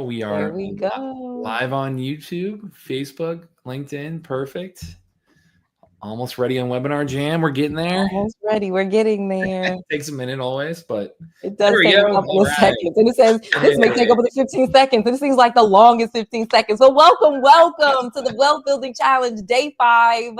We There are we go. live on YouTube, Facebook, LinkedIn. Perfect. Almost ready on Webinar Jam. We're getting there. Almost ready. We're getting there. It takes a minute always, but It there does we take a go. couple All of right. seconds. And it says this may take up to 15 seconds. And it seems like the longest 15 seconds. So welcome to the Wealth Building Challenge, day 5.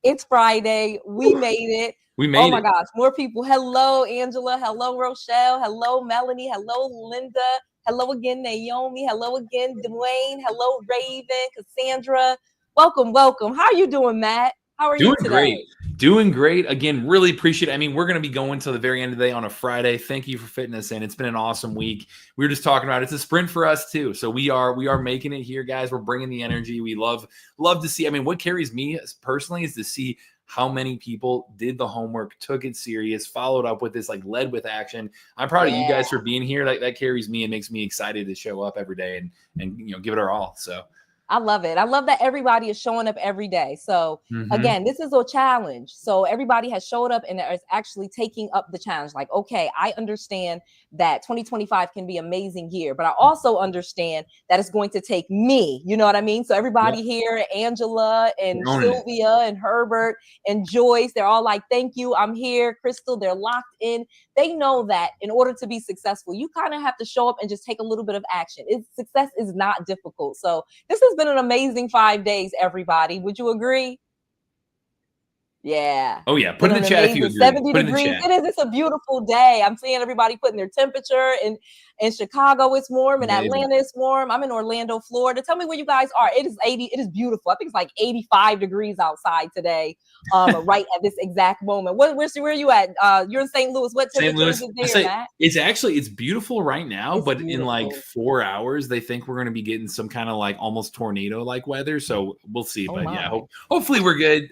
It's Friday. We made it. We made Oh my it. gosh, more people. Hello, Angela. Hello, Rochelle. Hello, Melanie. Hello, Linda. Hello again, Naomi. Hello again, Dwayne. Hello, Raven, Cassandra. Welcome. How are you doing, Matt? How are you today? Doing great. Again, really appreciate it. I mean, we're going to be going to the very end of the day on a Friday. Thank you for fitting us in. It's been an awesome week. We were just talking about it's a sprint for us too. So we are making it here, guys. We're bringing the energy. We love to see. I mean, what carries me personally is to see how many people did the homework, took it serious, followed up with this, like led with action. I'm proud of you guys for being here. That carries me and makes me excited to show up every day and give it our all. So I love it. I love that everybody is showing up every day. So again, this is a challenge. So everybody has showed up and is actually taking up the challenge. Like, okay, I understand that 2025 can be an amazing year, but I also understand that it's going to take me, you know what I mean? So everybody here, Angela and Sylvia and Herbert and Joyce, they're all like, thank you, I'm here. Crystal, they're locked in. They know that in order to be successful, you kind of have to show up and just take a little bit of action. Success is not difficult. So this has been an amazing 5 days, everybody. Would you agree? Yeah. Oh yeah. Put in the chat if you agree. 70 degrees. It is. It's a beautiful day. I'm seeing everybody putting their temperature in Chicago. It's warm. In Atlanta, it's warm. I'm in Orlando, Florida. Tell me where you guys are. It is 80. It is beautiful. I think it's like 85 degrees outside today. Right at this exact moment. Where are you at? You're in St. Louis. What temperature is it there, Matt? It's beautiful right now, but in like 4 hours, they think we're going to be getting some kind of like almost tornado-like weather. So we'll see. But yeah, hopefully we're good.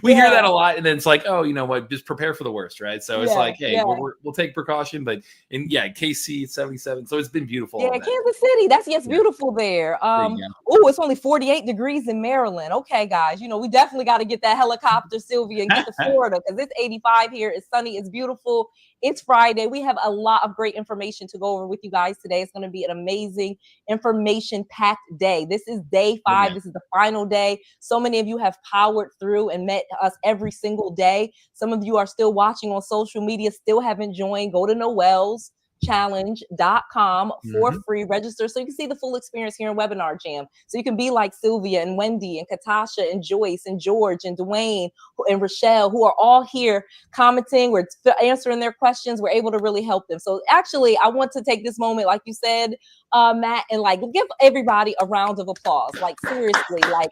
We hear that a lot, and then it's like, oh, you know what? Just prepare for the worst, right? So it's like, hey, we'll take precaution. But KC it's 77, so it's been beautiful. Yeah, Kansas City, that's beautiful there. It's only 48 degrees in Maryland. Okay, guys, we definitely got to get that helicopter, Sylvia, and get to Florida because it's 85 here. It's sunny. It's beautiful. It's Friday. We have a lot of great information to go over with you guys today. It's going to be an amazing information-packed day. This is day 5. This is the final day. So many of you have powered through and met us every single day. Some of you are still watching on social media, still haven't joined. Go to Noelle's challenge.com for free. Register so you can see the full experience here in Webinar Jam. So you can be like Sylvia and Wendy and Katasha and Joyce and George and Dwayne and Rochelle, who are all here commenting. We're answering their questions. We're able to really help them. So actually, I want to take this moment, like you said, Matt, and like give everybody a round of applause. Like seriously, like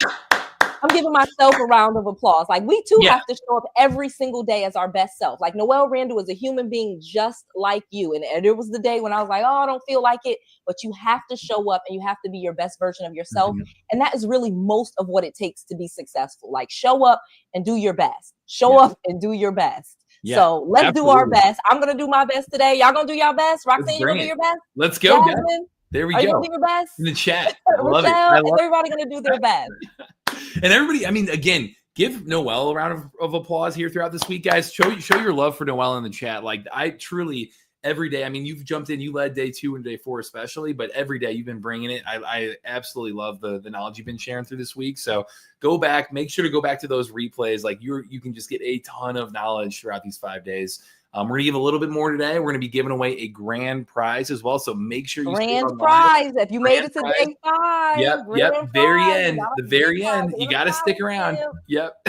I'm giving myself a round of applause. Like we too have to show up every single day as our best self. Like Noelle Randall is a human being just like you. And there was the day when I was like, oh, I don't feel like it. But you have to show up and you have to be your best version of yourself. And that is really most of what it takes to be successful. Like show up and do your best. Show up and do your best. So let's do our best. I'm going to do my best today. Y'all going to do your best? Roxanne, you going to do your best? Let's go, Jasmine, guys. There we go. Are you going to do your best? In the chat. Rochelle, is everybody going to do their best? And everybody, I mean, again, give Noelle a round of applause here throughout this week, guys. Show your love for Noelle in the chat. Like I truly, every day, I mean, you've jumped in, you led day 2 and day 4 especially, but every day you've been bringing it. I absolutely love the knowledge you've been sharing through this week. So go back, make sure to go back to those replays. Like you can just get a ton of knowledge throughout these 5 days. We're going to give a little bit more today. We're going to be giving away a grand prize as well. So make sure you grand prize. If you made it to day 5. Yep. The very end. You got to stick around. Yep.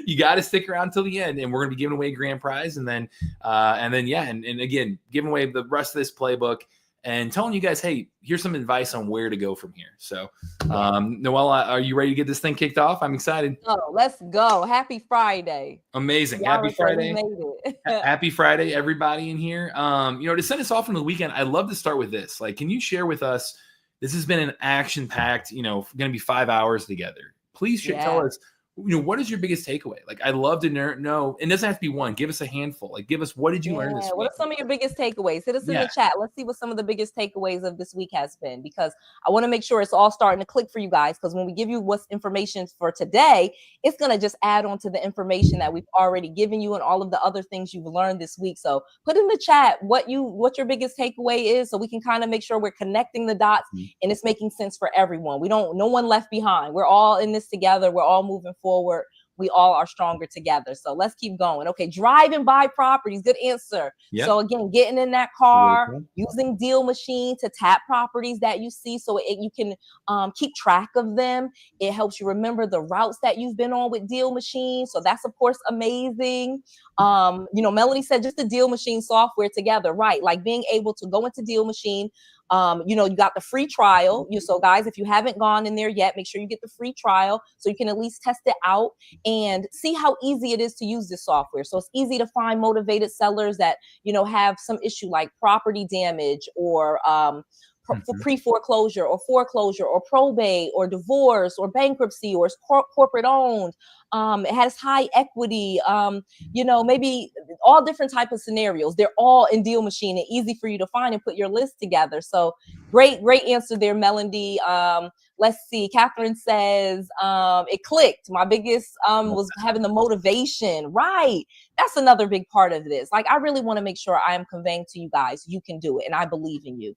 You got to stick around till the end. And we're going to be giving away a grand prize. And then again, giving away the rest of this playbook and telling you guys, hey, here's some advice on where to go from here. So, Noelle, are you ready to get this thing kicked off? I'm excited. Oh, let's go. Happy Friday. Amazing. Happy Friday. We made it. Happy Friday, everybody in here. To send us off into the weekend, I'd love to start with this. Like, can you share with us, this has been an action-packed, going to be 5 hours together. Please tell us, what is your biggest takeaway? Like, I'd love to know. It doesn't have to be one. Give us a handful. Like, give us, what did you learn this week? What are some of your biggest takeaways? Hit us in the chat. Let's see what some of the biggest takeaways of this week has been, because I want to make sure it's all starting to click for you guys. Because when we give you what's information for today, it's going to just add on to the information that we've already given you and all of the other things you've learned this week. So put in the chat what your biggest takeaway is, so we can kind of make sure we're connecting the dots and it's making sense for everyone. No one left behind. We're all in this together. We're all moving forward. We all are stronger together. So let's keep going. Okay, driving by properties. Good answer. Yep. So again, getting in that car, using DealMachine to tap properties that you see, so you can keep track of them. It helps you remember the routes that you've been on with DealMachine. So that's of course amazing. Melanie said just the DealMachine software together, right? Like being able to go into DealMachine. You got the free trial. So guys, if you haven't gone in there yet, make sure you get the free trial so you can at least test it out and see how easy it is to use this software. So it's easy to find motivated sellers that, have some issue like property damage or for pre-foreclosure or foreclosure or probate or divorce or bankruptcy, or it's corporate owned. It has high equity, maybe all different type of scenarios. They're all in DealMachine and easy for you to find and put your list together. So great answer there, Melody. Let's see. Catherine says, it clicked. My biggest was having the motivation. Right. That's another big part of this. Like, I really want to make sure I am conveying to you guys, you can do it. And I believe in you.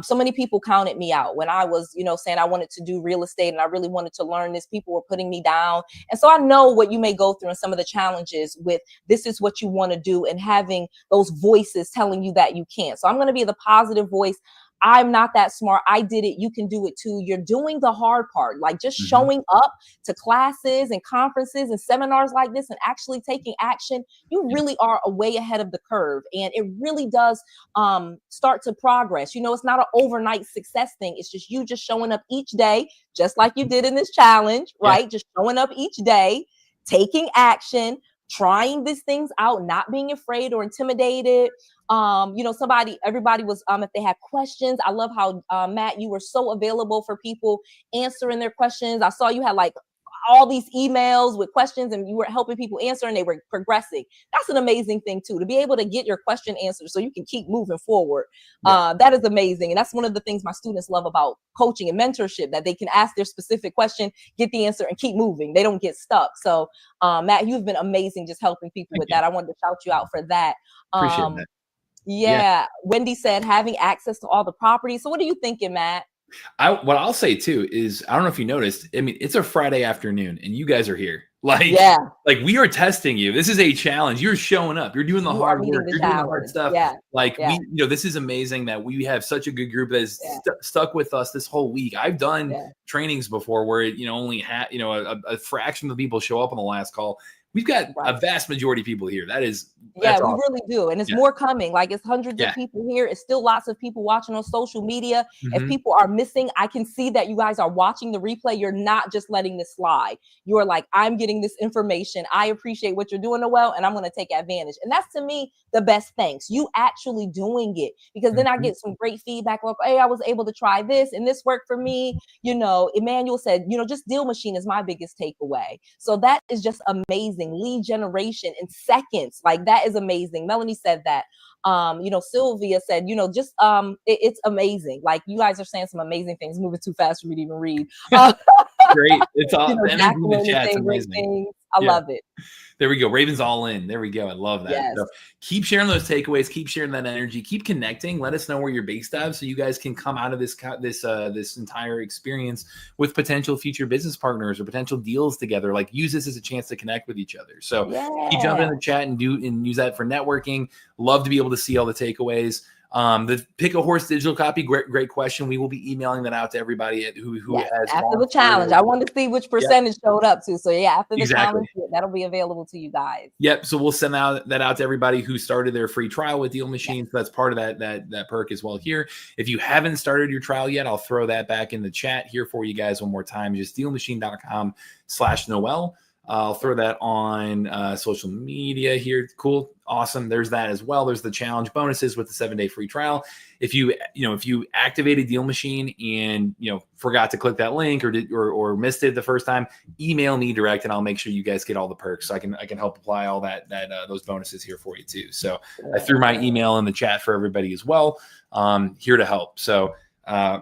So many people counted me out when I was, saying I wanted to do real estate and I really wanted to learn this. People were putting me down. And so I know what you may go through and some of the challenges with this is what you want to do and having those voices telling you that you can't. So I'm going to be the positive voice. I'm not that smart. I did it. You can do it too. You're doing the hard part, like just showing up to classes and conferences and seminars like this and actually taking action. You really are a way ahead of the curve. And it really does start to progress. It's not an overnight success thing. It's just you just showing up each day, just like you did in this challenge, right? Just showing up each day, taking action, trying these things out, not being afraid or intimidated. Everybody was, if they had questions. I love how, Matt, you were so available for people answering their questions. I saw you had like all these emails with questions and you were helping people answer and they were progressing. That's an amazing thing too, to be able to get your question answered so you can keep moving forward. That is amazing. And that's one of the things my students love about coaching and mentorship, that they can ask their specific question, get the answer and keep moving. They don't get stuck. So Matt, you've been amazing just helping people with that. I wanted to shout you out for that. Appreciate that. Yeah. Wendy said having access to all the properties. So what are you thinking, Matt? What I'll say too is, I don't know if you noticed, I mean, it's a Friday afternoon and you guys are here. Like we are testing you. This is a challenge. You're showing up. You're doing the hard work. You're doing the hard stuff. This is amazing that we have such a good group that is stuck with us this whole week. I've done trainings before where only a fraction of the people show up on the last call. We've got a vast majority of people here. That's awesome. We really do. And it's more coming. Like, it's hundreds of people here. It's still lots of people watching on social media. If people are missing, I can see that you guys are watching the replay. You're not just letting this slide. You're like, I'm getting this information. I appreciate what you're doing, Noelle, and I'm going to take advantage. And that's, to me, the best thanks. You actually doing it. Because then I get some great feedback. Like, hey, I was able to try this and this worked for me. Emmanuel said, just DealMachine is my biggest takeaway. So that is just amazing. Lead generation in seconds. Like, that is amazing. Melanie said that. Sylvia said, it's amazing. Like, you guys are saying some amazing things, moving too fast for me to even read. Great. It's all the energy in the chat's amazing. I love it. There we go. Raven's all in. There we go. I love that. Yes. So keep sharing those takeaways. Keep sharing that energy. Keep connecting. Let us know where you're based at, so you guys can come out of this entire experience with potential future business partners or potential deals together. Like, use this as a chance to connect with each other. So keep jumping in the chat and use that for networking. Love to be able to see all the takeaways. The pick a horse digital copy, great question. We will be emailing that out to everybody who has after the challenge. I wanted to see which percentage showed up to. So after the challenge, that'll be available to you guys. Yep. So we'll send that out to everybody who started their free trial with DealMachine. So that's part of that perk as well here. If you haven't started your trial yet, I'll throw that back in the chat here for you guys one more time. Just DealMachine.com/Noelle. I'll throw that on social media here. Cool. Awesome. There's that as well. There's the challenge bonuses with the 7-day free trial. If you activated DealMachine and, forgot to click that link or missed it the first time, email me direct and I'll make sure you guys get all the perks. So I can help apply all those bonuses here for you too. So I threw my email in the chat for everybody as well. Here to help. So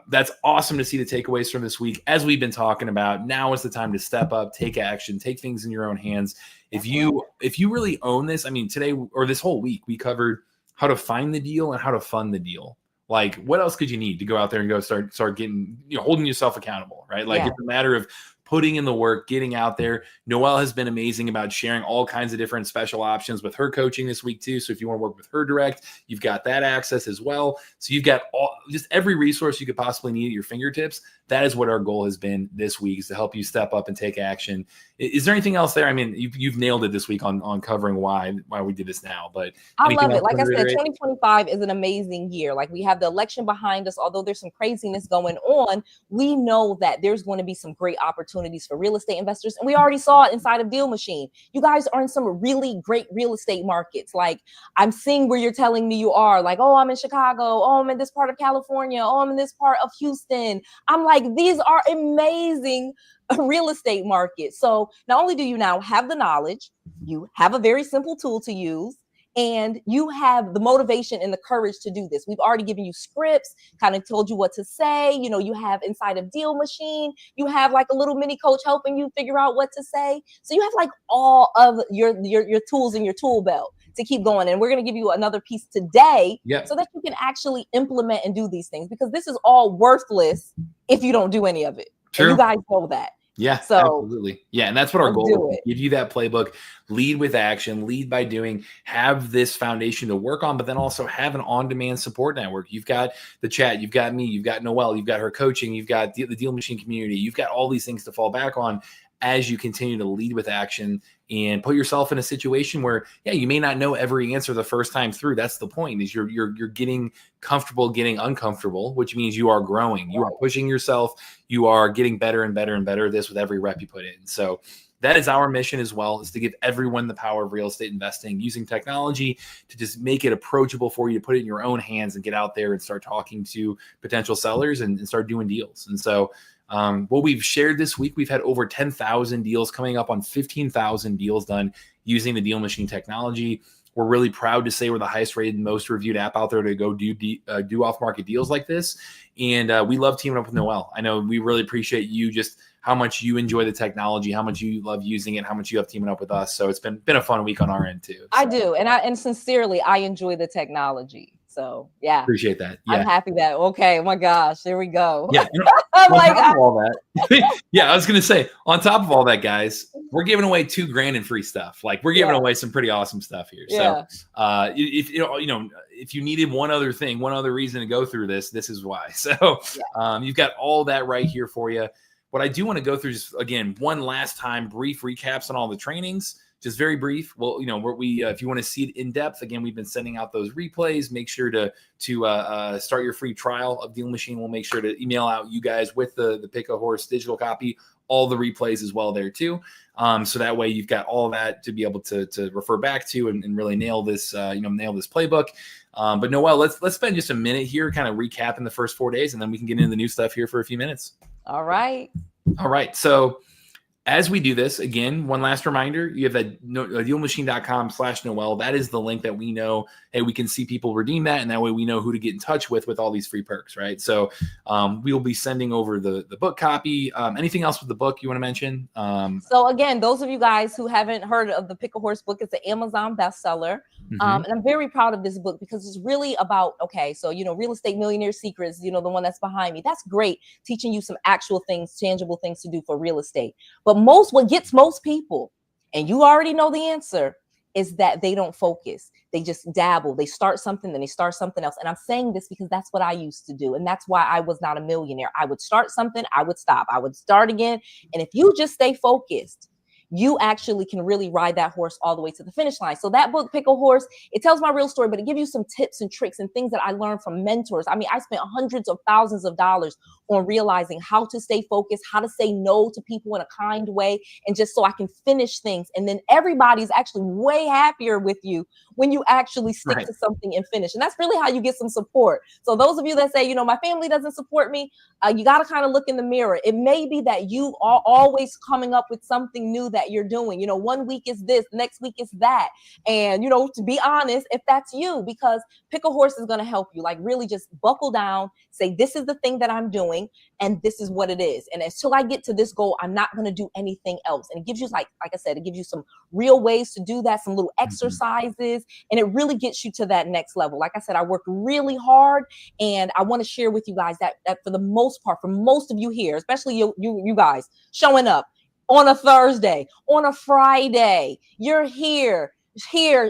that's awesome to see the takeaways from this week. As we've been talking about, now is the time to step up, take action, take things in your own hands. If you really own this, I mean, today or this whole week, we covered how to find the deal and how to fund the deal. Like, what else could you need to go out there and go start getting, holding yourself accountable, right? Like, it's a matter of putting in the work, getting out there. Noelle has been amazing about sharing all kinds of different special options with her coaching this week too. So if you want to work with her direct, you've got that access as well. So you've got just every resource you could possibly need at your fingertips. That is what our goal has been this week, is to help you step up and take action. Is there anything else there? I mean, you've nailed it this week on covering why we did this now, but I love it. Like I said, 2025 is an amazing year. Like, we have the election behind us. Although there's some craziness going on, we know that there's going to be some great opportunities for real estate investors. And we already saw it inside of DealMachine. You guys are in some really great real estate markets. Like, I'm seeing where you're telling me you are. Like, oh, I'm in Chicago. Oh, I'm in this part of California. Oh, I'm in this part of Houston. I'm like, these are amazing real estate markets. So not only do you now have the knowledge, you have a very simple tool to use, and you have the motivation and the courage to do this. We've already given you scripts, kind of told you what to say. You have inside of DealMachine, you have like a little mini coach helping you figure out what to say. So you have like all of your tools in your tool belt to keep going. And we're going to give you another piece today so that you can actually implement and do these things, because this is all worthless if you don't do any of it. True. And you guys know that. Yeah, so, absolutely. Yeah, and that's what our goal is. Give you that playbook, lead with action, lead by doing, have this foundation to work on, but then also have an on-demand support network. You've got the chat, you've got me, you've got Noelle, you've got her coaching, you've got the DealMachine community, you've got all these things to fall back on as you continue to lead with action and put yourself in a situation where, you may not know every answer the first time through. That's the point, is you're getting comfortable, getting uncomfortable, which means you are growing. You are pushing yourself. You are getting better and better and better at this with every rep you put in. So that is our mission as well, is to give everyone the power of real estate investing, using technology to just make it approachable for you, to put it in your own hands and get out there and start talking to potential sellers and start doing deals. And so what we've shared this week, we've had over 10,000 deals, coming up on 15,000 deals done using the DealMachine technology. We're really proud to say we're the highest rated, most reviewed app out there to go do off-market deals like this. And we love teaming up with Noelle. I know we really appreciate you, just how much you enjoy the technology, how much you love using it, how much you love teaming up with us. So it's been a fun week on our end too. So. I do. And sincerely, I enjoy the technology. So yeah, appreciate that. Yeah. I'm happy that. Okay, oh my gosh, there we go. Yeah, I'm like, all that. Yeah, I was gonna say, on top of all that, guys, we're giving away $2,000 in free stuff. Like, we're giving away some pretty awesome stuff here. So if you needed one other thing, one other reason to go through this is why. So you've got all that right here for you. What I do want to go through, just again, one last time, brief recaps on all the trainings. Just very brief. Well, if you want to see it in depth, again, we've been sending out those replays. Make sure to start your free trial of DealMachine. We'll make sure to email out you guys with the Pick a Horse digital copy, all the replays as well there too. So that way you've got all that to be able to refer back to and really nail this playbook. But Noelle, let's spend just a minute here, kind of recapping the first 4 days, and then we can get into the new stuff here for a few minutes. All right. So as we do this, again, one last reminder, you have that DealMachine.com/Noelle. That is the link that we know, hey, we can see people redeem that, and that way we know who to get in touch with all these free perks, right? So we will be sending over the book copy. Anything else with the book you want to mention? So again, those of you guys who haven't heard of the Pick a Horse book, it's an Amazon bestseller. And I'm very proud of this book because it's really about, Real Estate Millionaire Secrets, the one that's behind me. That's great, teaching you some actual things, tangible things to do for real estate. But what gets most people, and you already know the answer, is that they don't focus. They just dabble. They start something, then they start something else. And I'm saying this because that's what I used to do. And that's why I was not a millionaire. I would start something, I would stop, I would start again. And if you just stay focused, you actually can really ride that horse all the way to the finish line. So that book, Pick a Horse, it tells my real story, but it gives you some tips and tricks and things that I learned from mentors. I mean, I spent hundreds of thousands of dollars on realizing how to stay focused, how to say no to people in a kind way, and just so I can finish things. And then everybody's actually way happier with you when you actually stick to something and finish. And that's really how you get some support. So those of you that say, you know, my family doesn't support me, you got to kind of look in the mirror. It may be that you are always coming up with something new that you're doing. You know, one week is this, next week is that. And, you know, to be honest, if that's you, because Pick a Horse is going to help you, like really just buckle down, say, this is the thing that I'm doing, and this is what it is. And until I get to this goal, I'm not going to do anything else. And it gives you, like I said, it gives you some real ways to do that, some little exercises, and it really gets you to that next level. Like I said, I worked really hard, and I want to share with you guys that for the most part, for most of you here, especially you guys showing up on a Thursday, on a Friday, you're here,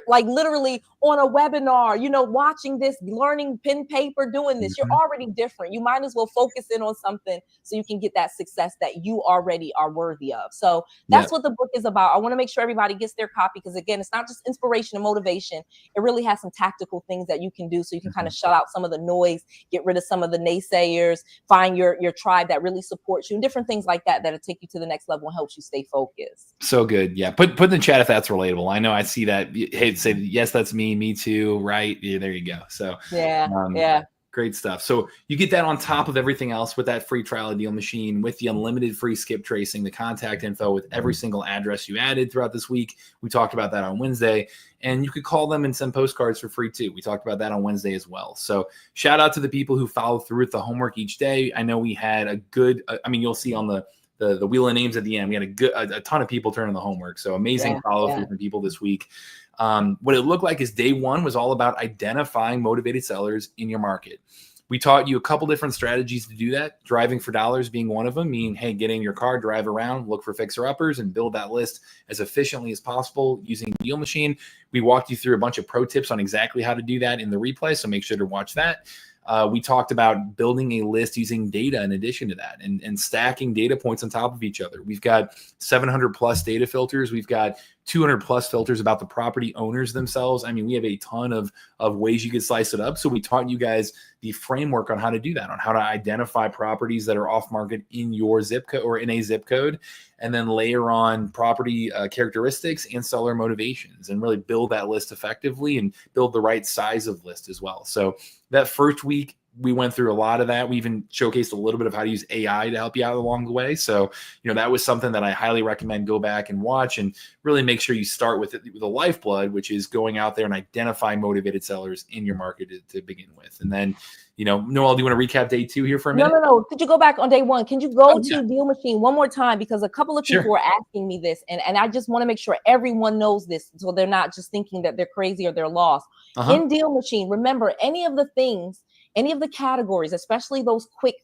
like literally on a webinar, you know, watching this, learning pen, paper, doing this. You're already different. You might as well focus in on something so you can get that success that you already are worthy of. So that's what the book is about. I want to make sure everybody gets their copy, because again, it's not just inspiration and motivation. It really has some tactical things that you can do so you can kind of shut out some of the noise, get rid of some of the naysayers, find your tribe that really supports you, and different things like that that'll take you to the next level and helps you stay focused. So good. Yeah. Put in the chat if that's relatable. I know I see that. Hey, say, yes, that's me too. Right. Yeah, there you go. So yeah. Great stuff. So you get that on top of everything else with that free trial of DealMachine, with the unlimited free skip tracing, the contact info with every single address you added throughout this week. We talked about that on Wednesday, and you could call them and send postcards for free too. We talked about that on Wednesday as well. So shout out to the people who follow through with the homework each day. I know we had a good, you'll see on the wheel of names at the end, we had a ton of people turning the homework. So amazing follow through from people this week. What it looked like is day one was all about identifying motivated sellers in your market. We taught you a couple different strategies to do that. Driving for dollars being one of them, meaning, hey, get in your car, drive around, look for fixer-uppers, and build that list as efficiently as possible using DealMachine. We walked you through a bunch of pro tips on exactly how to do that in the replay, so make sure to watch that. We talked about building a list using data in addition to that, and stacking data points on top of each other. We've got 700 plus data filters. We've got 200 plus filters about the property owners themselves. I mean, we have a ton of ways you could slice it up. So we taught you guys the framework on how to do that, on how to identify properties that are off market in your zip code or in a zip code, and then layer on property characteristics and seller motivations, and really build that list effectively and build the right size of list as well. So that first week, we went through a lot of that. We even showcased a little bit of how to use AI to help you out along the way. So, that was something that I highly recommend go back and watch, and really make sure you start with the lifeblood, which is going out there and identifying motivated sellers in your market to begin with. And then, Noelle, do you want to recap day 2 here for a minute? No. Could you go back on day 1? Can you go to DealMachine one more time? Because a couple of people were asking me this, and I just want to make sure everyone knows this, so they're not just thinking that they're crazy or they're lost. In DealMachine, remember, any of the categories, especially those quick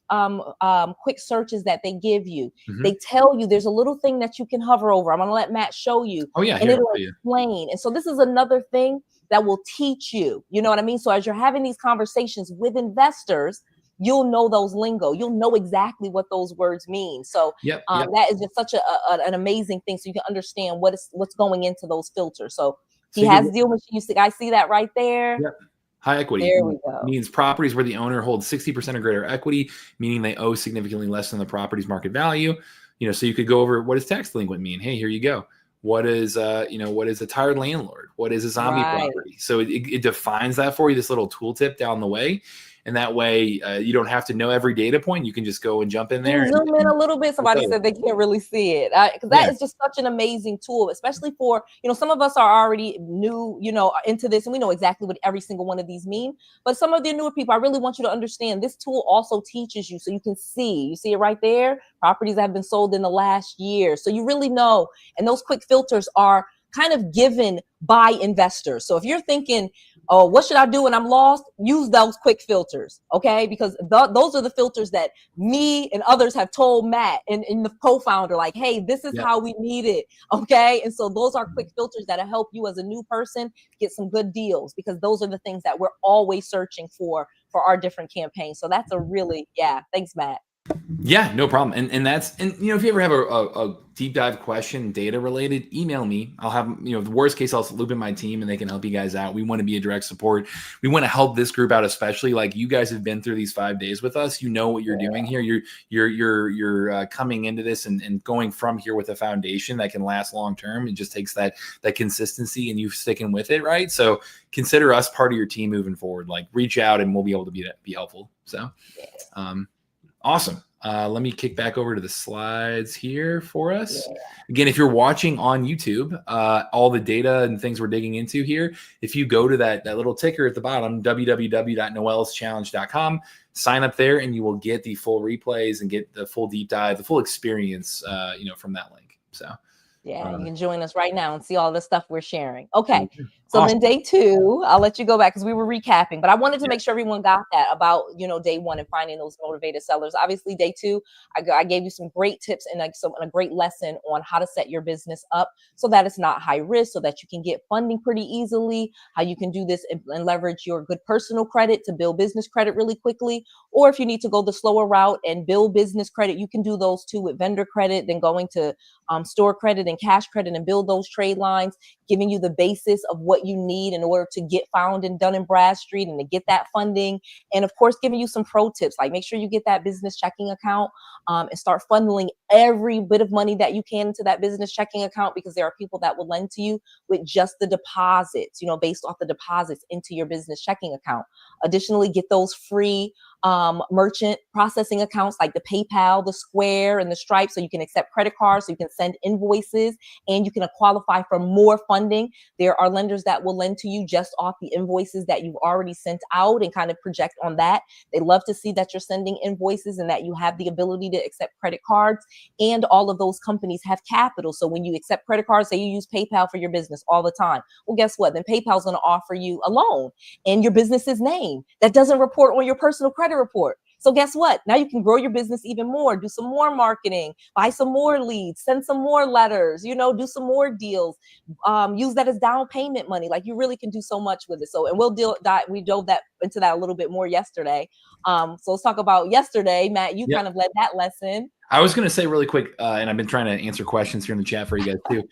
searches that they give you, they tell you there's a little thing that you can hover over. I'm going to let Matt show you. And it'll explain. And so this is another thing that will teach you. You know what I mean? So as you're having these conversations with investors, you'll know those lingo. You'll know exactly what those words mean. So that is just such an amazing thing. So you can understand what's going into those filters. So he has DealMachine. You guys see that right there? Yep. High equity. There we go. Means properties where the owner holds 60% or greater equity, meaning they owe significantly less than the property's market value. So you could go over, what does tax delinquent mean? Hey, here you go. What is what is a tired landlord? What is a zombie property? So it defines that for you, this little tooltip down the way. And that way you don't have to know every data point. You can just go and jump in there. Zoom in a little bit. Somebody said they can't really see it. Because that is just such an amazing tool, especially for, some of us are already new, into this, and we know exactly what every single one of these mean. But some of the newer people, I really want you to understand this tool also teaches you, so you can see. You see it right there? Properties that have been sold in the last year. So you really know. And those quick filters are kind of given by investors. So if you're thinking, oh, what should I do when I'm lost? Use those quick filters, okay? Because those are the filters that me and others have told Matt and the co-founder, like, hey, this is how we need it, okay? And so those are quick filters that'll help you as a new person get some good deals, because those are the things that we're always searching for our different campaigns. So that's a really, thanks, Matt. Yeah, no problem. And that's, and if you ever have a deep dive question, data related, email me. I'll have, the worst case, I'll loop in my team and they can help you guys out. We want to be a direct support. We want to help this group out, especially like you guys have been through these 5 days with us. You know what you're doing here. You're coming into this and going from here with a foundation that can last long term. It just takes that consistency and you sticking with it, right? So consider us part of your team moving forward. Like reach out and we'll be able to be helpful. So awesome. Let me kick back over to the slides here for us. Yeah. Again, if you're watching on YouTube, all the data and things we're digging into here, if you go to that little ticker at the bottom, www.noelleschallenge.com, sign up there and you will get the full replays and get the full deep dive, the full experience, from that link. So yeah, you can join us right now and see all the stuff we're sharing. Okay. So awesome. Then day 2, I'll let you go back because we were recapping, but I wanted to make sure everyone got that about, day 1 and finding those motivated sellers. Obviously day 2, I gave you some great tips and a great lesson on how to set your business up so that it's not high risk, so that you can get funding pretty easily, how you can do this and leverage your good personal credit to build business credit really quickly. Or if you need to go the slower route and build business credit, you can do those too with vendor credit, then going to store credit and cash credit and build those trade lines, giving you the basis of what you need in order to get found and Dun & Bradstreet and to get that funding. And of course, giving you some pro tips, like make sure you get that business checking account and start funneling every bit of money that you can into that business checking account, because there are people that will lend to you with just the deposits, based off the deposits into your business checking account. Additionally, get those free merchant processing accounts like the PayPal, the Square, and the Stripe, so you can accept credit cards, so you can send invoices, and you can qualify for more funding. There are lenders that will lend to you just off the invoices that you've already sent out and kind of project on that. They love to see that you're sending invoices and that you have the ability to accept credit cards, and all of those companies have capital. So when you accept credit cards, say you use PayPal for your business all the time, well, guess what? Then PayPal's going to offer you a loan in your business's name that doesn't report on your personal credit report. So guess what? Now you can grow your business even more, do some more marketing, buy some more leads, send some more letters, do some more deals, use that as down payment money. Like you really can do so much with it. So, and we dove into that a little bit more yesterday. So let's talk about yesterday. Matt, you kind of led that lesson. I was going to say really quick, and I've been trying to answer questions here in the chat for you guys too.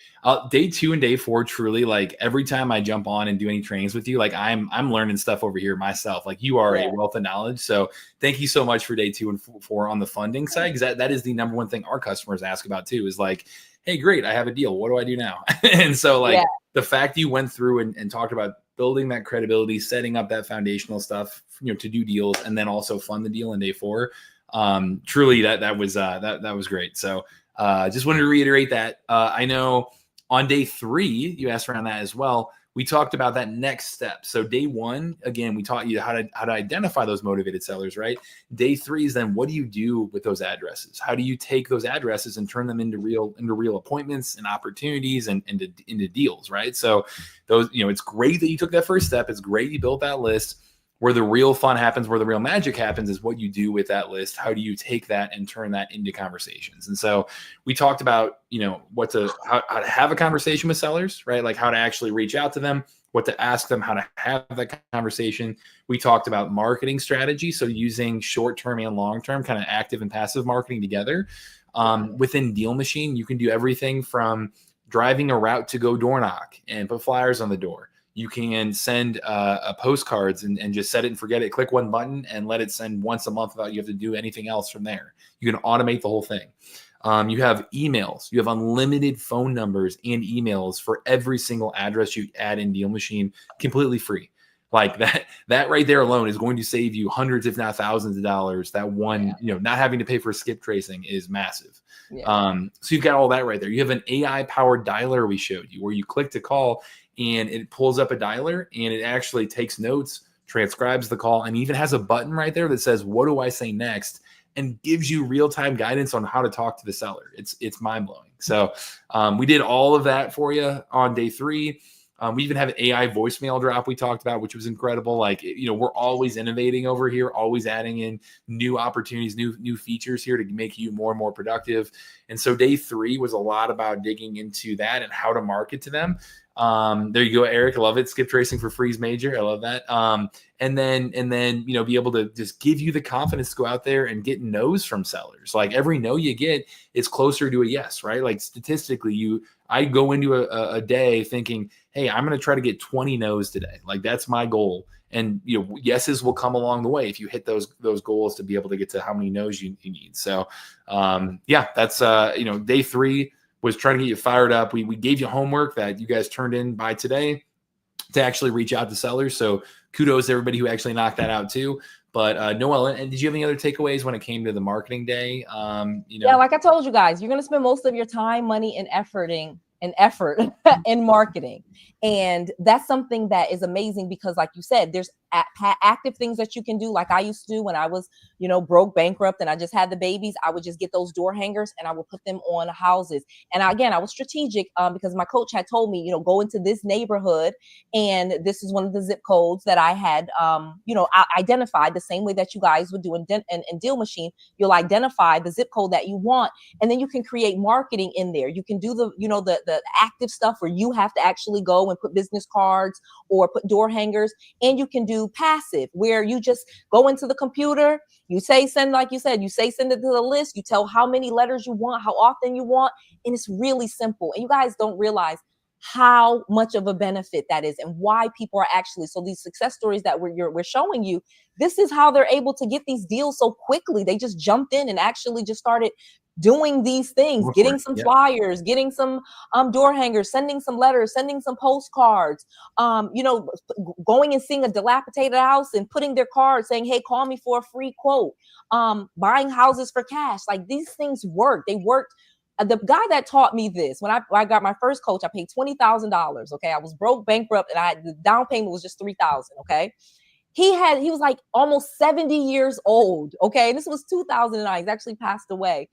Day 2 and day 4, truly, like every time I jump on and do any trainings with you, like I'm learning stuff over here myself. Like you are a wealth of knowledge. So thank you so much for day 2 and 4 on the funding side, because that is the number one thing our customers ask about too, is like, hey, great, I have a deal. What do I do now? And so like the fact you went through and talked about building that credibility, setting up that foundational stuff, to do deals, and then also fund the deal in day 4. Truly that was great. So just wanted to reiterate that. I know on day 3 you asked around that as well. We talked about that next step. So day 1, again, we taught you how to identify those motivated sellers, right? Day 3 is then what do you do with those addresses? How do you take those addresses and turn them into real appointments and opportunities and into deals, right? So those, it's great that you took that first step. It's great you built that list. Where the real fun happens, where the real magic happens, is what you do with that list. How do you take that and turn that into conversations? And so we talked about, how to have a conversation with sellers, right? Like how to actually reach out to them, what to ask them, how to have that conversation. We talked about marketing strategy. So using short-term and long-term kind of active and passive marketing together. Within DealMachine, you can do everything from driving a route to go door knock and put flyers on the door. You can send postcards and just set it and forget it. Click one button and let it send once a month without you have to do anything else from there. You can automate the whole thing. You have emails. You have unlimited phone numbers and emails for every single address you add in DealMachine, completely free. Like that right there alone is going to save you hundreds, if not thousands of dollars. That one, not having to pay for skip tracing is massive. So you've got all that right there. You have an AI powered dialer we showed you where you click to call and it pulls up a dialer and it actually takes notes, transcribes the call, and even has a button right there that says, what do I say next? And gives you real-time guidance on how to talk to the seller. It's mind-blowing. So we did all of that for you on day 3. We even have an AI voicemail drop we talked about, which was incredible. Like, we're always innovating over here, always adding in new opportunities, new features here to make you more and more productive. And so day 3 was a lot about digging into that and how to market to them. There you go, Eric. I love it. Skip tracing for freeze major. I love that. And then, be able to just give you the confidence to go out there and get no's from sellers. Like every no you get is closer to a yes, right? Like statistically, I go into a day thinking, hey, I'm going to try to get 20 no's today. Like that's my goal. And, yeses will come along the way if you hit those goals to be able to get to how many no's you need. So, that's, day 3 was trying to get you fired up. We gave you homework that you guys turned in by today to actually reach out to sellers. So kudos to everybody who actually knocked that out too. But Noelle, and did you have any other takeaways when it came to the marketing day? Yeah, like I told you guys, you're going to spend most of your time, money, and effort in marketing. And that's something that is amazing because like you said, there's active things that you can do. Like I used to do when I was, broke, bankrupt, and I just had the babies. I would just get those door hangers and I would put them on houses. And again, I was strategic because my coach had told me, go into this neighborhood. And this is one of the zip codes that I had, identified the same way that you guys would do in DealMachine. You'll identify the zip code that you want, and then you can create marketing in there. You can do the active stuff where you have to actually go and put business cards or put door hangers, and you can do passive where you just go into the computer, you say send, like you said, you say send it to the list, you tell how many letters you want, how often you want, and it's really simple. And you guys don't realize how much of a benefit that is and why people are actually, so these success stories that we're showing you, this is how they're able to get these deals so quickly. They just jumped in and actually just started doing these things, getting some flyers, getting some door hangers, sending some letters, sending some postcards, going and seeing a dilapidated house and putting their card saying, hey, call me for a free quote, buying houses for cash. Like these things work. They worked. The guy that taught me this, when I got my first coach, I paid $20,000. Okay. I was broke, bankrupt, and the down payment was just $3,000. Okay. He was like almost 70 years old. Okay. And this was 2009. He's actually passed away.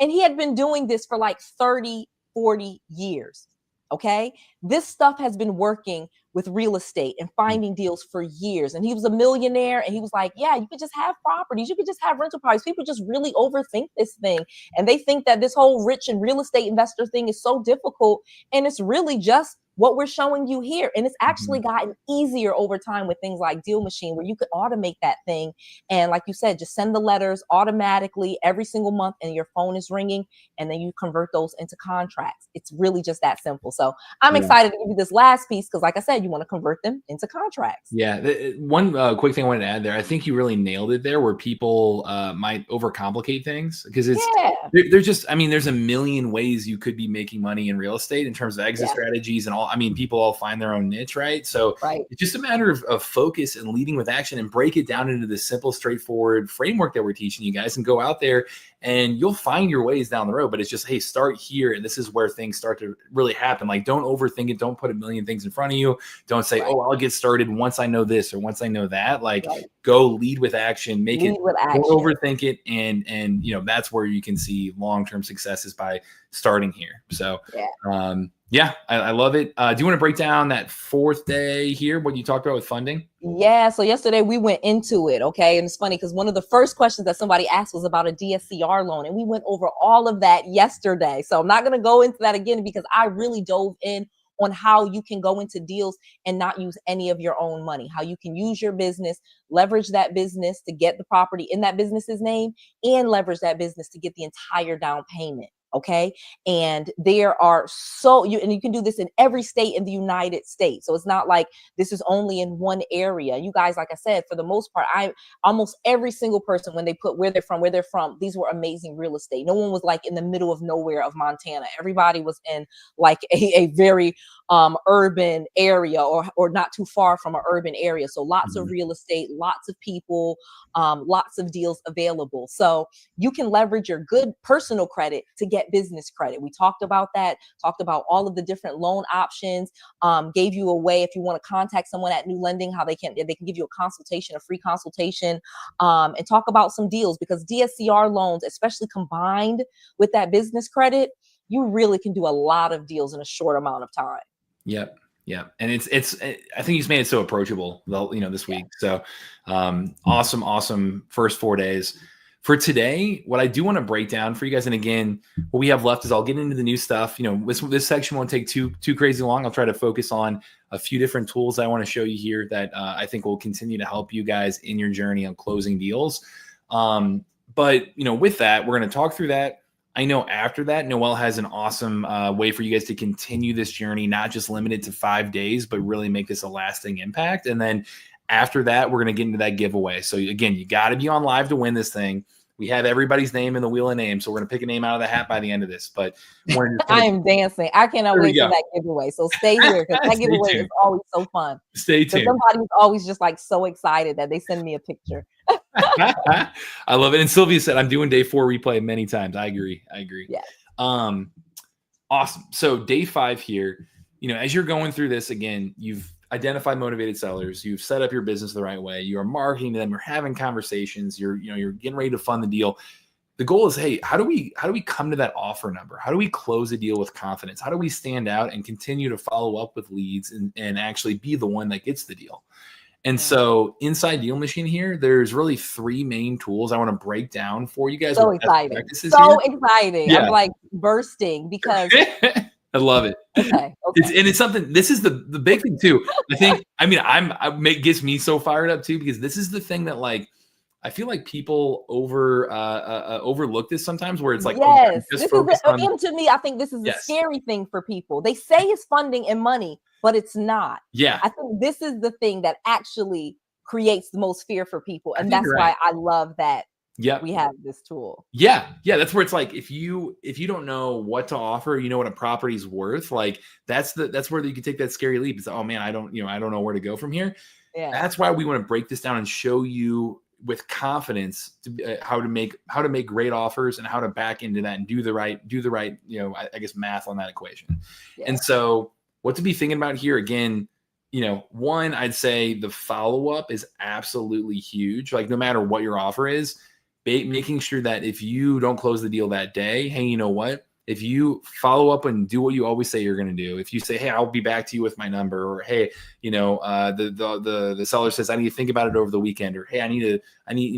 And he had been doing this for like 30, 40 years. Okay. This stuff has been working with real estate and finding deals for years. And he was a millionaire. And he was like, yeah, you could just have properties. You could just have rental properties. People just really overthink this thing. And they think that this whole rich and real estate investor thing is so difficult. And it's really just what we're showing you here. And it's actually gotten easier over time with things like DealMachine, where you could automate that thing. And like you said, just send the letters automatically every single month and your phone is ringing, and then you convert those into contracts. It's really just that simple. So I'm excited to give you this last piece because like I said, you want to convert them into contracts. Yeah. One quick thing I wanted to add there. I think you really nailed it there, where people might overcomplicate things because they're just, there's a million ways you could be making money in real estate in terms of exit strategies and all. People all find their own niche, right? So it's just a matter of focus and leading with action, and break it down into this simple, straightforward framework that we're teaching you guys, and go out there and you'll find your ways down the road. But it's just, hey, start here. And this is where things start to really happen. Like, don't overthink it. Don't put a million things in front of you. Don't say, oh, I'll get started once I know this or once I know that. Like, go lead with action, don't overthink it. And, that's where you can see long-term successes by starting here. So, I love it. Do you want to break down that 4th day here, what you talked about with funding? Yeah. So yesterday we went into it. Okay. And it's funny because one of the first questions that somebody asked was about a DSCR loan. And we went over all of that yesterday. So I'm not going to go into that again because I really dove in on how you can go into deals and not use any of your own money, how you can use your business, leverage that business to get the property in that business's name, and leverage that business to get the entire down payment. Okay. And there are and you can do this in every state in the United States. So it's not like this is only in one area. You guys, like I said, for the most part, almost every single person, when they put where they're from, these were amazing real estate. No one was like in the middle of nowhere of Montana. Everybody was in like a very urban area or not too far from an urban area. So lots of real estate, lots of people, lots of deals available. So you can leverage your good personal credit to get business credit. We talked about that, talked about all of the different loan options, gave you a way if you want to contact someone at New Lending, how they can give you a consultation, a free consultation, and talk about some deals, because DSCR loans, especially combined with that business credit, you really can do a lot of deals in a short amount of time. Yep. Yeah. And it's, I think he's made it so approachable, this week. So, awesome first 4 days. For today, what I do want to break down for you guys, and again, what we have left is I'll get into the new stuff. This section won't take too crazy long. I'll try to focus on a few different tools that I want to show you here that I think will continue to help you guys in your journey on closing deals. But with that, we're going to talk through that. I know after that, Noelle has an awesome way for you guys to continue this journey, not just limited to 5 days, but really make this a lasting impact. And then after that, we're going to get into that giveaway. So again, you got to be on live to win this thing. We have everybody's name in the wheel of names, so we're going to pick a name out of the hat by the end of this. But I am dancing. I cannot wait for that giveaway. So stay here because that giveaway is always so fun. Stay tuned. Somebody's always just like so excited that they send me a picture. I love it. And Sylvia said, I'm doing day 4 replay many times. I agree. Yeah. Awesome. So day 5 here, as you're going through this, again, you've identified motivated sellers. You've set up your business the right way. You are marketing to them. You're having conversations. You're getting ready to fund the deal. The goal is, hey, how do we come to that offer number? How do we close a deal with confidence? How do we stand out and continue to follow up with leads and actually be the one that gets the deal? And so inside DealMachine here, there's really 3 main tools I want to break down for you guys. So exciting. So exciting. Yeah. I'm like bursting because I love it. Okay. It's something. This is the big thing too. It gets me so fired up too, because this is the thing that I feel like people overlook this sometimes, where it's like, yes, to me, I think this is a scary thing for people. They say it's funding and money, but it's not. Yeah. I think this is the thing that actually creates the most fear for people. And that's why I love that. Yeah, we have this tool. Yeah. That's where it's like, if you don't know what to offer, what a property's worth, that's where you can take that scary leap. It's like, oh man, I don't know where to go from here. Yeah. That's why we want to break this down and show you with confidence how to make great offers and how to back into that and do the right I guess math on that equation. Yeah. And so what to be thinking about here, again, one, I'd say the follow-up is absolutely huge. No matter what your offer is, making sure that if you don't close the deal that day, hey, you know what? If you follow up and do what you always say you're going to do, if you say, hey, I'll be back to you with my number, or hey, the seller says I need to think about it over the weekend, or hey, I need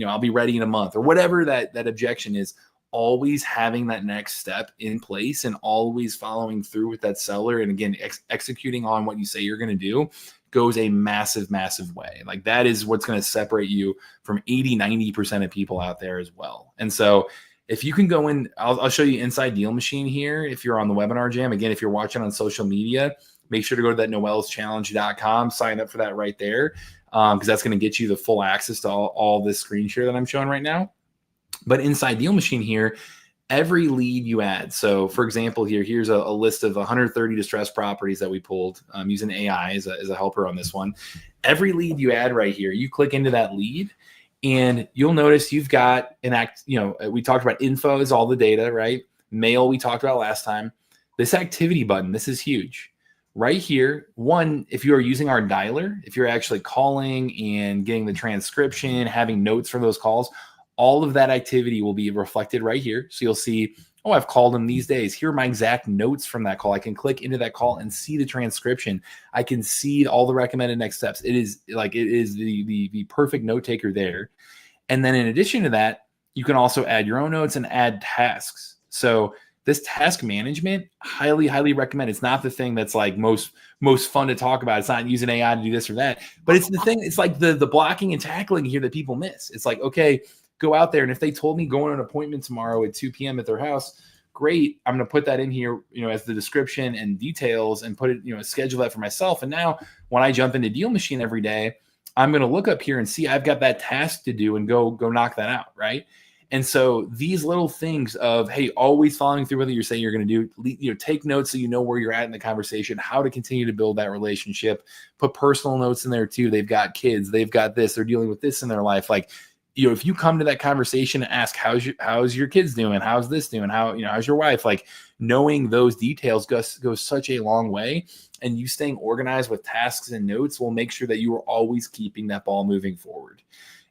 I'll be ready in a month, or whatever that objection is, always having that next step in place and always following through with that seller. And again, executing on what you say you're going to do goes a massive, massive way. That is what's going to separate you from 80-90% of people out there as well. And so if you can go in, I'll show you inside DealMachine here. If you're on the webinar jam, again, if you're watching on social media, make sure to go to that noelleschallenge.com, sign up for that right there. Because that's going to get you the full access to all this screen share that I'm showing right now. But inside DealMachine here, every lead you add. So for example, here's a list of 130 distressed properties that we pulled using AI as a helper on this one. Every lead you add right here, you click into that lead and you'll notice you've got we talked about info is all the data, right? Mail, we talked about last time. This activity button, this is huge. Right here, one, if you are using our dialer, if you're actually calling and getting the transcription, having notes from those calls, all of that activity will be reflected right here. So you'll see, oh, I've called him these days. Here are my exact notes from that call. I can click into that call and see the transcription. I can see all the recommended next steps. It is the perfect note taker there. And then in addition to that, you can also add your own notes and add tasks. So this task management, highly, highly recommend. It's not the thing that's most fun to talk about. It's not using AI to do this or that, but it's the thing. It's the blocking and tackling here that people miss. It's okay, go out there. And if they told me going on an appointment tomorrow at 2 p.m. at their house, great. I'm going to put that in here, as the description and details and put it, schedule that for myself. And now when I jump into DealMachine every day, I'm going to look up here and see I've got that task to do and go knock that out. Right. And so these little things of, hey, always following through with what you're saying you're going to do, take notes so you know where you're at in the conversation, how to continue to build that relationship, put personal notes in there too. They've got kids, they've got this, they're dealing with this in their life. If you come to that conversation and ask, how's your kids doing? How's this doing? How's your wife? Knowing those details goes such a long way. And you staying organized with tasks and notes will make sure that you are always keeping that ball moving forward.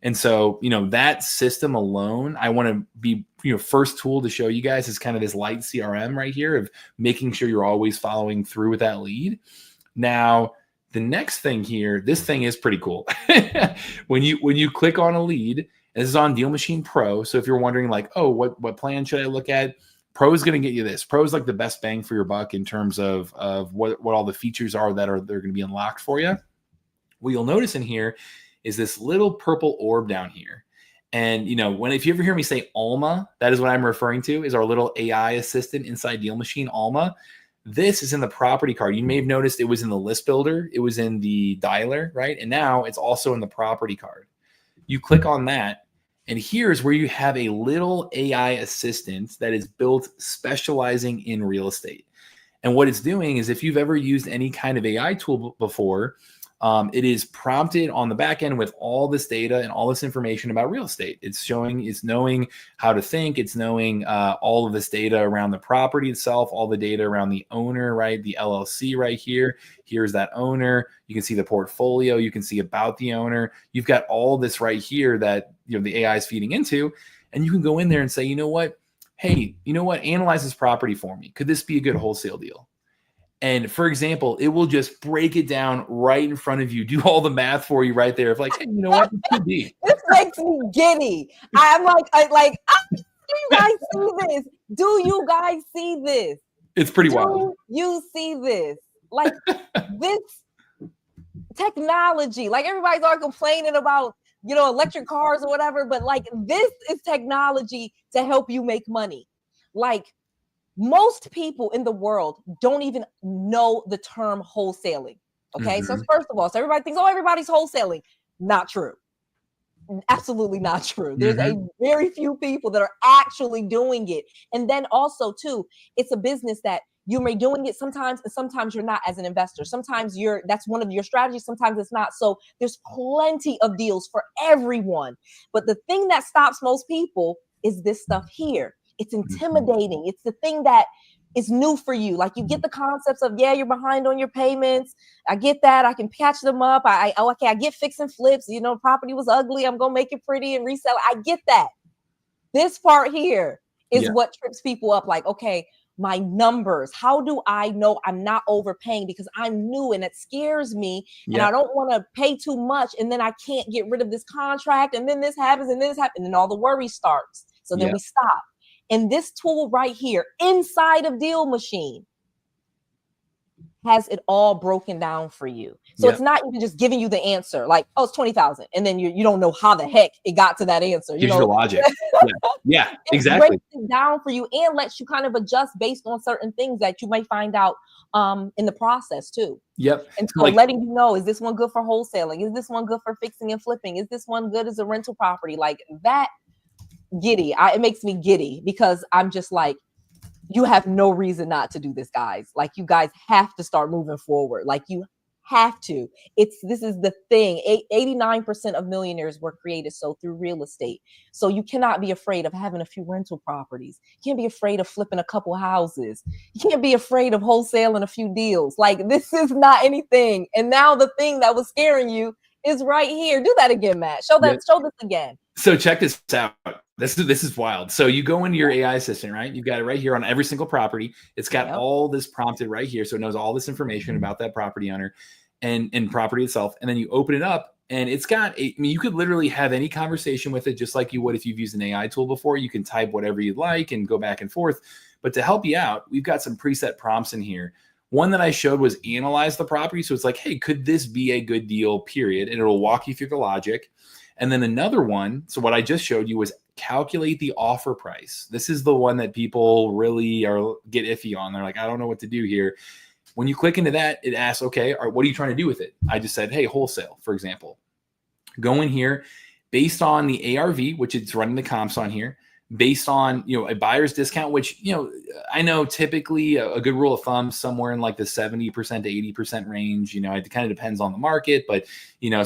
And so, that system alone, I want to be, first tool to show you guys is kind of this light CRM right here of making sure you're always following through with that lead. Now, the next thing here, this thing is pretty cool. When you click on a lead, This is on DealMachine Pro. So if you're wondering like, oh, what plan should I look at? Pro is going to get you this. Pro is like the best bang for your buck in terms of what all the features are they're going to be unlocked for you. What you'll notice in here is this little purple orb down here. And, you know, if you ever hear me say Alma, that is what I'm referring to, is our little AI assistant inside DealMachine, Alma. This is in the property card. You may have noticed it was in the list builder. It was in the dialer, right? And now it's also in the property card. You click on that, and here's where you have a little AI assistant that is built specializing in real estate. And what it's doing is, if you've ever used any kind of AI tool before, it is prompted on the back end with all this data and all this information about real estate. It's knowing how to think. It's knowing all of this data around the property itself, all the data around the owner, right? The LLC right here. Here's that owner. You can see the portfolio. You can see about the owner. You've got all this right here that, you know, the AI is feeding into, and you can go in there and say, you know what? Hey, you know what? Analyze this property for me. Could this be a good wholesale deal? And for example, it will just break it down right in front of you, do all the math for you right there. Of like, hey, you know what? It could be. This makes me giddy. I'm like, do you guys see this? Do you guys see this? It's pretty wild. You see this? Like this technology, like everybody's all complaining about, you know, electric cars or whatever, but like this is technology to help you make money. Like, most people in the world don't even know the term wholesaling. Okay. So first of all, so everybody thinks, oh, everybody's wholesaling. Not true. Absolutely not true. There's a very few people that are actually doing it. And then also too, it's a business that you may doing it sometimes, and sometimes you're not as an investor. Sometimes that's one of your strategies. Sometimes it's not. So there's plenty of deals for everyone. But the thing that stops most people is this stuff here. It's intimidating. It's the thing that is new for you. Like, you get the concepts of, yeah, you're behind on your payments. I get that. I can catch them up. I get fix and flips. You know, property was ugly. I'm going to make it pretty and resell. I get that. This part here is what trips people up. Like, okay, my numbers. How do I know I'm not overpaying? Because I'm new and it scares me. And I don't want to pay too much. And then I can't get rid of this contract. And then this happens and this happens. And all the worry starts. So then we stop. And this tool right here inside of DealMachine has it all broken down for you. So it's not even just giving you the answer like, oh, it's 20,000. And then you don't know how the heck it got to that answer. You Gives know you the logic. Yeah, exactly. It breaks it down for you and lets you kind of adjust based on certain things that you may find out in the process too. And so letting you know, is this one good for wholesaling? Is this one good for fixing and flipping? Is this one good as a rental property? Like that. Giddy. It makes me giddy because I'm just like, you have no reason not to do this, guys. Like, you guys have to start moving forward. Like, you have to. This is the thing. 89% of millionaires were created through real estate. So you cannot be afraid of having a few rental properties. You can't be afraid of flipping a couple houses. You can't be afraid of wholesaling a few deals. Like, this is not anything. And now the thing that was scaring you is right here. Do that again, Matt. Show this again. So check this out. This is wild. So you go into your AI assistant, right? You've got it right here on every single property. It's got all this prompted right here. So it knows all this information about that property owner and property itself. And then you open it up and it's got you could literally have any conversation with it just like you would if you've used an AI tool before. You can type whatever you'd like and go back and forth. But to help you out, we've got some preset prompts in here. One that I showed was analyze the property. So it's like, hey, could this be a good deal, period? And it'll walk you through the logic. And then another one, so what I just showed you was calculate the offer price. This is the one that people really get iffy on. They're like, I don't know what to do here. When you click into that, it asks, okay, what are you trying to do with it? I just said, hey, wholesale, for example. Go in here based on the ARV, which it's running the comps on here, based on, a buyer's discount, which, I know typically a good rule of thumb somewhere in like the 70% to 80% range. It kind of depends on the market, but,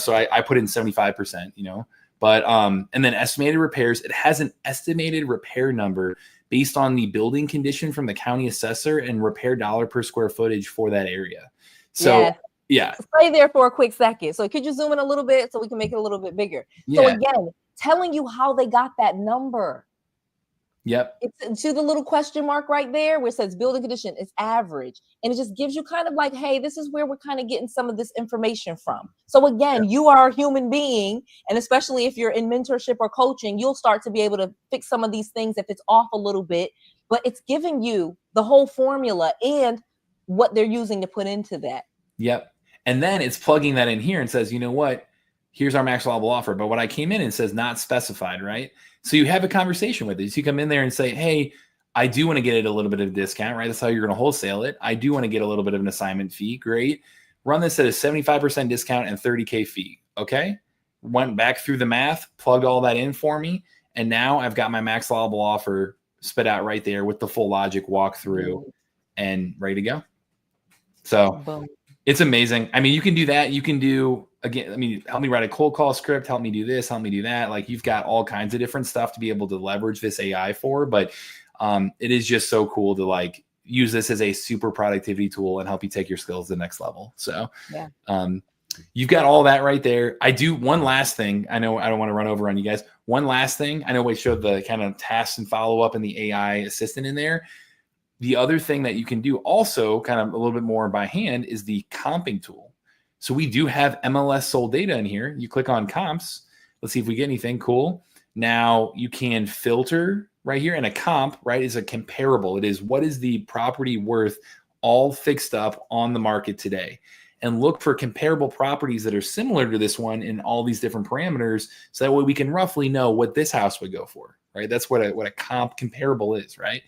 so I put in 75%, but, and then estimated repairs, it has an estimated repair number based on the building condition from the county assessor and repair dollar per square footage for that area. So stay there for a quick second. So could you zoom in a little bit so we can make it a little bit bigger? So again, telling you how they got that number. Yep. It's to the little question mark right there where it says building condition is average. And it just gives you kind of like, hey, this is where we're kind of getting some of this information from. So again, you are a human being. And especially if you're in mentorship or coaching, you'll start to be able to fix some of these things if it's off a little bit. But it's giving you the whole formula and what they're using to put into that. Yep. And then it's plugging that in here and says, you know what? Here's our max allowable offer. But what I came in and says not specified, right? So you have a conversation with it. So you come in there and say, hey, I do want to get it a little bit of a discount, right? That's how you're going to wholesale it. I do want to get a little bit of an assignment fee. Great. Run this at a 75% discount and 30K fee. Okay. Went back through the math, plugged all that in for me. And now I've got my max allowable offer spit out right there with the full logic walkthrough and ready to go. So Boom. It's amazing. I mean, you can do that. You can do, again, I mean, help me write a cold call script, help me do this, help me do that. Like you've got all kinds of different stuff to be able to leverage this AI for, but it is just so cool to like use this as a super productivity tool and help you take your skills to the next level. So yeah. You've got all that right there. I do one last thing. I know I don't want to run over on you guys. One last thing. I know we showed the kind of tasks and follow-up and the AI assistant in there. The other thing that you can do also kind of a little bit more by hand is the comping tool. So we do have MLS sold data in here. You click on comps. Let's see if we get anything cool. Now you can filter right here, and a comp, right, is a comparable. It is what is the property worth all fixed up on the market today, and look for comparable properties that are similar to this one in all these different parameters. So that way we can roughly know what this house would go for, right? That's what a comp comparable is, right?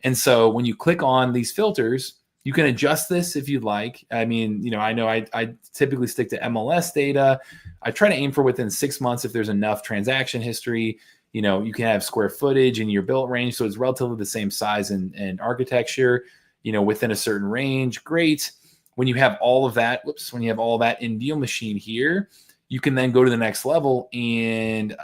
And so when you click on these filters, you can adjust this if you'd like. I mean, you know I typically stick to MLS data. I try to aim for within 6 months if there's enough transaction history. You know, you can have square footage in your built range. So it's relatively the same size and architecture, you know, within a certain range. Great. When you have all of that, when you have all that in DealMachine here, you can then go to the next level and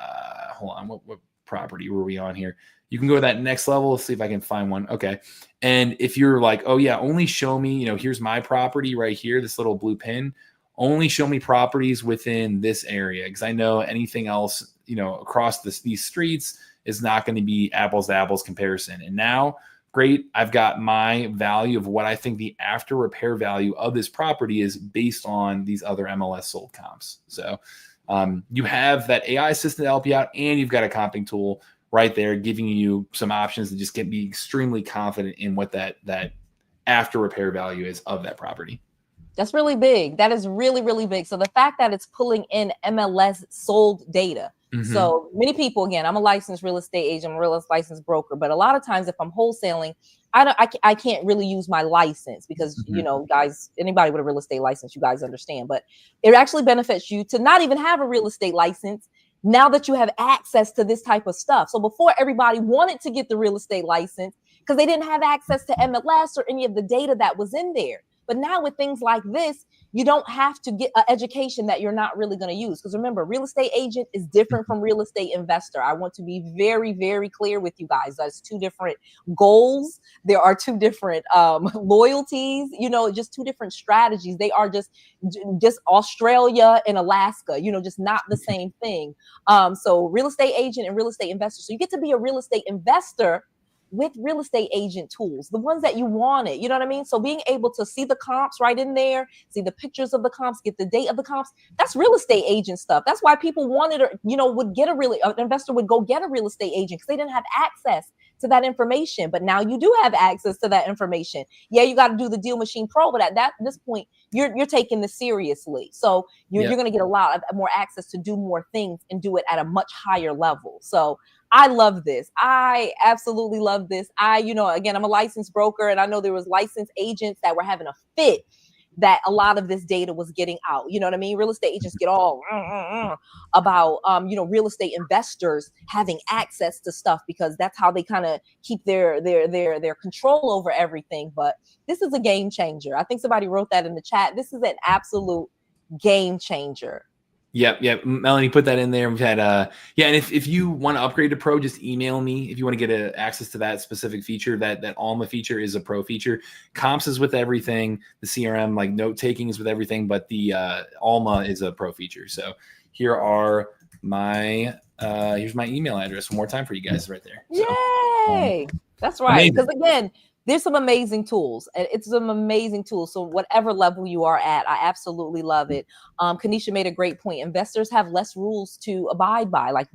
hold on, what property were we on here? You can go to that next level. Let's see if I can find one. Okay. And if you're like, oh yeah, only show me, you know, here's my property right here, this little blue pin, only show me properties within this area. Because I know anything else, you know, across these streets is not going to be apples to apples comparison. And now, great, I've got my value of what I think the after repair value of this property is based on these other MLS sold comps. So you have that AI assistant to help you out, and you've got a comping tool right there giving you some options to just be extremely confident in what that after repair value is of that property. That's really big. That is really, really big. So the fact that it's pulling in MLS sold data. Mm-hmm. So many people, again, I'm a licensed real estate agent, I'm a licensed broker, but a lot of times if I'm wholesaling, I can't really use my license because, you know, guys, anybody with a real estate license, you guys understand, but it actually benefits you to not even have a real estate license now that you have access to this type of stuff. So before, everybody wanted to get the real estate license because they didn't have access to MLS or any of the data that was in there. But now with things like this, you don't have to get an education that you're not really going to use. Because remember, real estate agent is different from real estate investor. I want to be very, very clear with you guys. There's two different goals. There are two different loyalties, you know, just two different strategies. They are just Australia and Alaska, you know, just not the same thing. So real estate agent and real estate investor. So you get to be a real estate investor with real estate agent tools, the ones that you wanted, you know what I mean? So being able to see the comps right in there, see the pictures of the comps, get the date of the comps, that's real estate agent stuff. That's why people wanted, you know, would get an investor would go get a real estate agent because they didn't have access to that information. But now you do have access to that information. Yeah, you got to do the DealMachine Pro, but at this point, you're taking this seriously. So you're going to get a lot of more access to do more things and do it at a much higher level. So I love this. I absolutely love this. You know, again, I'm a licensed broker, and I know there was licensed agents that were having a fit that a lot of this data was getting out. You know what I mean? Real estate agents get all about, you know, real estate investors having access to stuff because that's how they kind of keep their control over everything. But this is a game changer. I think somebody wrote that in the chat. This is an absolute game changer. Yep. Melanie put that in there. We've had, and if you want to upgrade to Pro, just email me. If you want to get access to that specific feature, that Alma feature is a Pro feature. Comps is with everything. The CRM, like note taking, is with everything, but the Alma is a Pro feature. So here are here's my email address one more time for you guys right there. So, Yay! That's right. Because again, there's some amazing tools. It's some amazing tools. So whatever level you are at, I absolutely love it. Kanisha made a great point. Investors have less rules to abide by. Like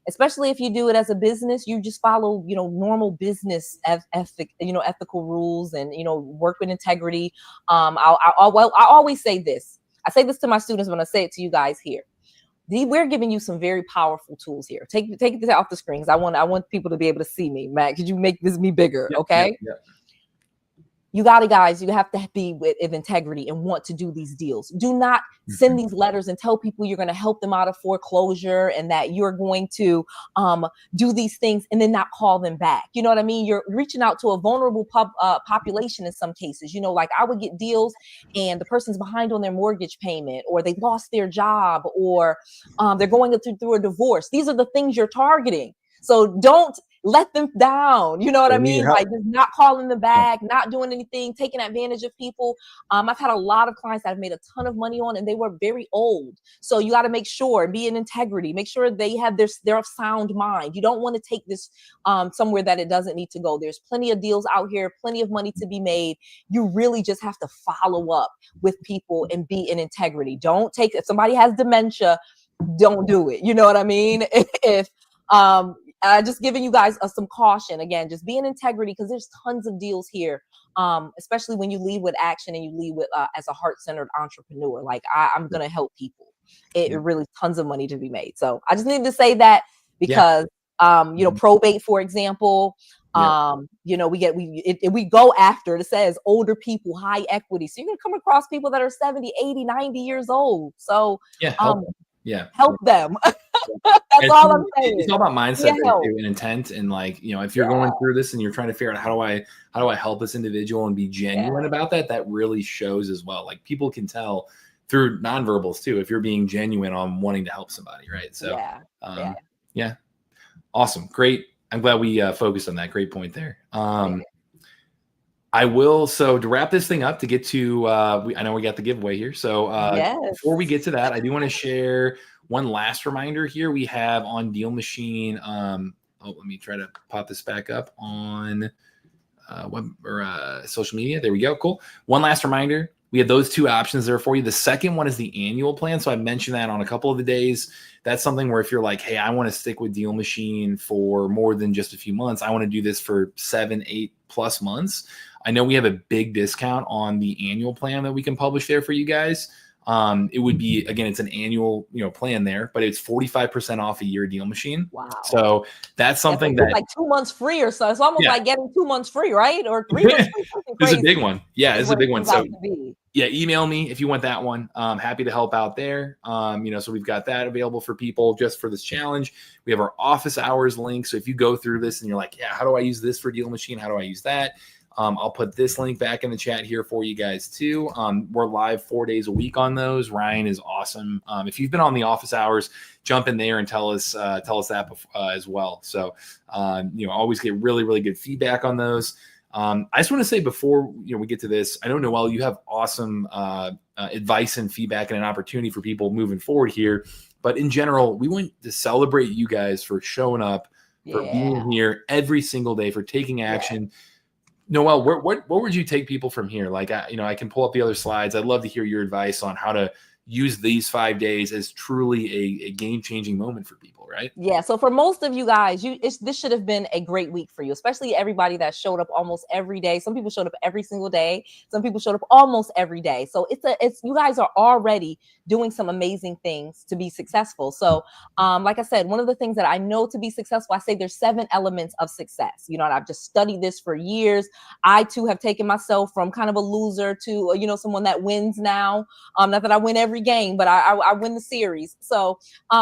especially if you do it as a business, you just follow, normal business ethical rules and, work with integrity. I always say this. I say this to my students when I say it to you guys here. We're giving you some very powerful tools here. Take this off the screens. I want people to be able to see me. Matt, could you make this me bigger? Yep, okay. Yep. You got it, guys. You have to be with integrity and want to do these deals. Do not send these letters and tell people you're going to help them out of foreclosure and that you're going to do these things and then not call them back. You know what I mean? You're reaching out to a vulnerable population in some cases. Like I would get deals and the person's behind on their mortgage payment, or they lost their job, or they're going through a divorce. These are the things you're targeting. So don't let them down. You know what I mean? Like just not calling them back, not doing anything, taking advantage of people. I've had a lot of clients that I've made a ton of money on and they were very old. So you got to make sure, be in integrity, make sure they have their of sound mind. You don't want to take this somewhere that it doesn't need to go. There's plenty of deals out here, plenty of money to be made. You really just have to follow up with people and be in integrity. If somebody has dementia, don't do it. You know what I mean? Just giving you guys some caution. Again, just be in integrity because there's tons of deals here, especially when you lead with action and you lead with as a heart-centered entrepreneur. Like I'm going to help people. It really tons of money to be made. So I just needed to say that because, probate, for example, we go after, it says older people, high equity. So you're going to come across people that are 70, 80, 90 years old. So help them. That's all I'm saying. It's all about mindset and intent. And if you're going through this and you're trying to figure out how do I help this individual and be genuine about that really shows as well. Like people can tell through nonverbals too, if you're being genuine on wanting to help somebody. Right. So awesome. Great. I'm glad we focused on that. Great point there. I will. So to wrap this thing up, to get to, I know we got the giveaway here. So before we get to that, I do want to share one last reminder here. We have on DealMachine. Let me try to pop this back up on web or social media. There we go. Cool. One last reminder. We have those two options there for you. The second one is the annual plan. So I mentioned that on a couple of the days. That's something where if you're like, hey, I want to stick with DealMachine for more than just a few months. I want to do this for 7, 8+ months. I know we have a big discount on the annual plan that we can publish there for you guys. It would be, again, it's an annual, plan there, but it's 45% off a year DealMachine. Wow. So that's something that's like 2 months free or so. It's almost like getting 2 months free, right? Or 3 months free. It's a big one. Yeah, it's a big one. So email me if you want that one. Happy to help out there. So we've got that available for people just for this challenge. We have our office hours link. So if you go through this and you're like, how do I use this for DealMachine? How do I use that? I'll put this link back in the chat here for you guys too. We're live 4 days a week on those. Ryan is awesome. If you've been on the office hours, jump in there and tell us that as well. So, always get really, really good feedback on those. I just want to say before we get to this, I know Noelle, you have awesome advice and feedback and an opportunity for people moving forward here. But in general, we want to celebrate you guys for showing up, for being here every single day, for taking action. Noelle, what would you take people from here? Like, I can pull up the other slides. I'd love to hear your advice on how to use these 5 days as truly a game-changing moment for people, right? Yeah. So for most of you guys, this should have been a great week for you, especially everybody that showed up almost every day. Some people showed up every single day. Some people showed up almost every day. So it's you guys are already doing some amazing things to be successful. So like I said, one of the things that I know to be successful, I say there's 7 elements of success. And I've just studied this for years. I too have taken myself from kind of a loser to, someone that wins now. Not that I win every game, but I win the series. So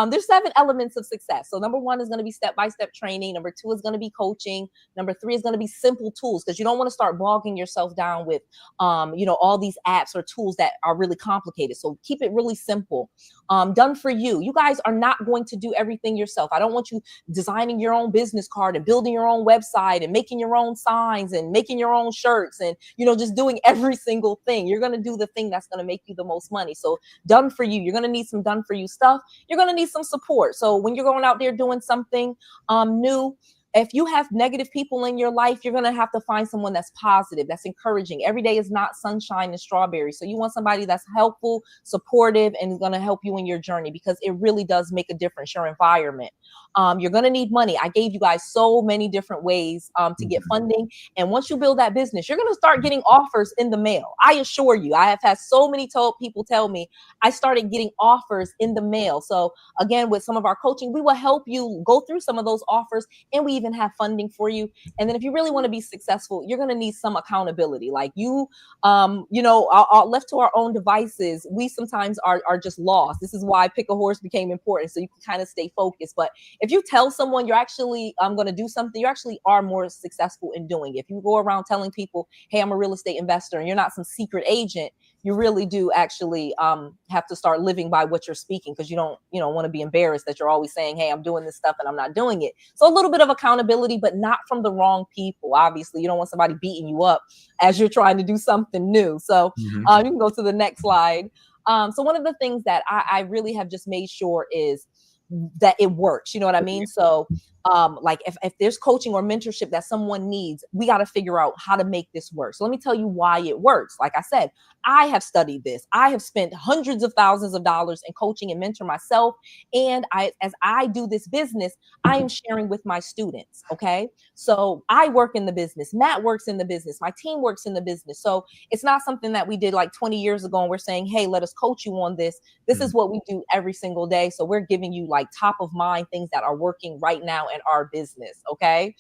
there's 7 elements of success. So number 1 is going to be step-by-step training. Number 2 is going to be coaching. Number 3 is going to be simple tools, because you don't want to start bogging yourself down with, all these apps or tools that are really complicated. So keep it really simple. Done for you. You guys are not going to do everything yourself. I don't want you designing your own business card and building your own website and making your own signs and making your own shirts and, just doing every single thing. You're going to do the thing that's going to make you the most money. So done for you. You're going to need some done for you stuff. You're going to need some support. So when you're going out there doing something new, if you have negative people in your life, you're going to have to find someone that's positive, that's encouraging. Every day is not sunshine and strawberries. So you want somebody that's helpful, supportive, and going to help you in your journey, because it really does make a difference, your environment. You're going to need money. I gave you guys so many different ways to get funding. And once you build that business, you're going to start getting offers in the mail. I assure you, I have had so many people tell me I started getting offers in the mail. So again, with some of our coaching, we will help you go through some of those offers, and we even have funding for you. And then if you really want to be successful, you're going to need some accountability. Like you know, left to our own devices, we sometimes are just lost. This is why Pick a Horse became important, so you can kind of stay focused. But if you tell someone you're actually going to do something, you actually are more successful in doing it. If you go around telling people, hey, I'm a real estate investor, and you're not some secret agent, you really do actually have to start living by what you're speaking, because you don't want to be embarrassed that you're always saying, hey, I'm doing this stuff and I'm not doing it. So a little bit of accountability, but not from the wrong people. Obviously, you don't want somebody beating you up as you're trying to do something new. So you can go to the next slide. So one of the things that I really have just made sure is that it works. You know what I mean? So like if there's coaching or mentorship that someone needs, we got to figure out how to make this work. So let me tell you why it works. Like I said, I have studied this. I have spent hundreds of thousands of dollars in coaching and mentor myself. And as I do this business, I am sharing with my students. Okay. So I work in the business. Matt works in the business. My team works in the business. So it's not something that we did like 20 years ago and we're saying, hey, let us coach you on this. This is what we do every single day. So we're giving you like top of mind things that are working right now in our business. Okay.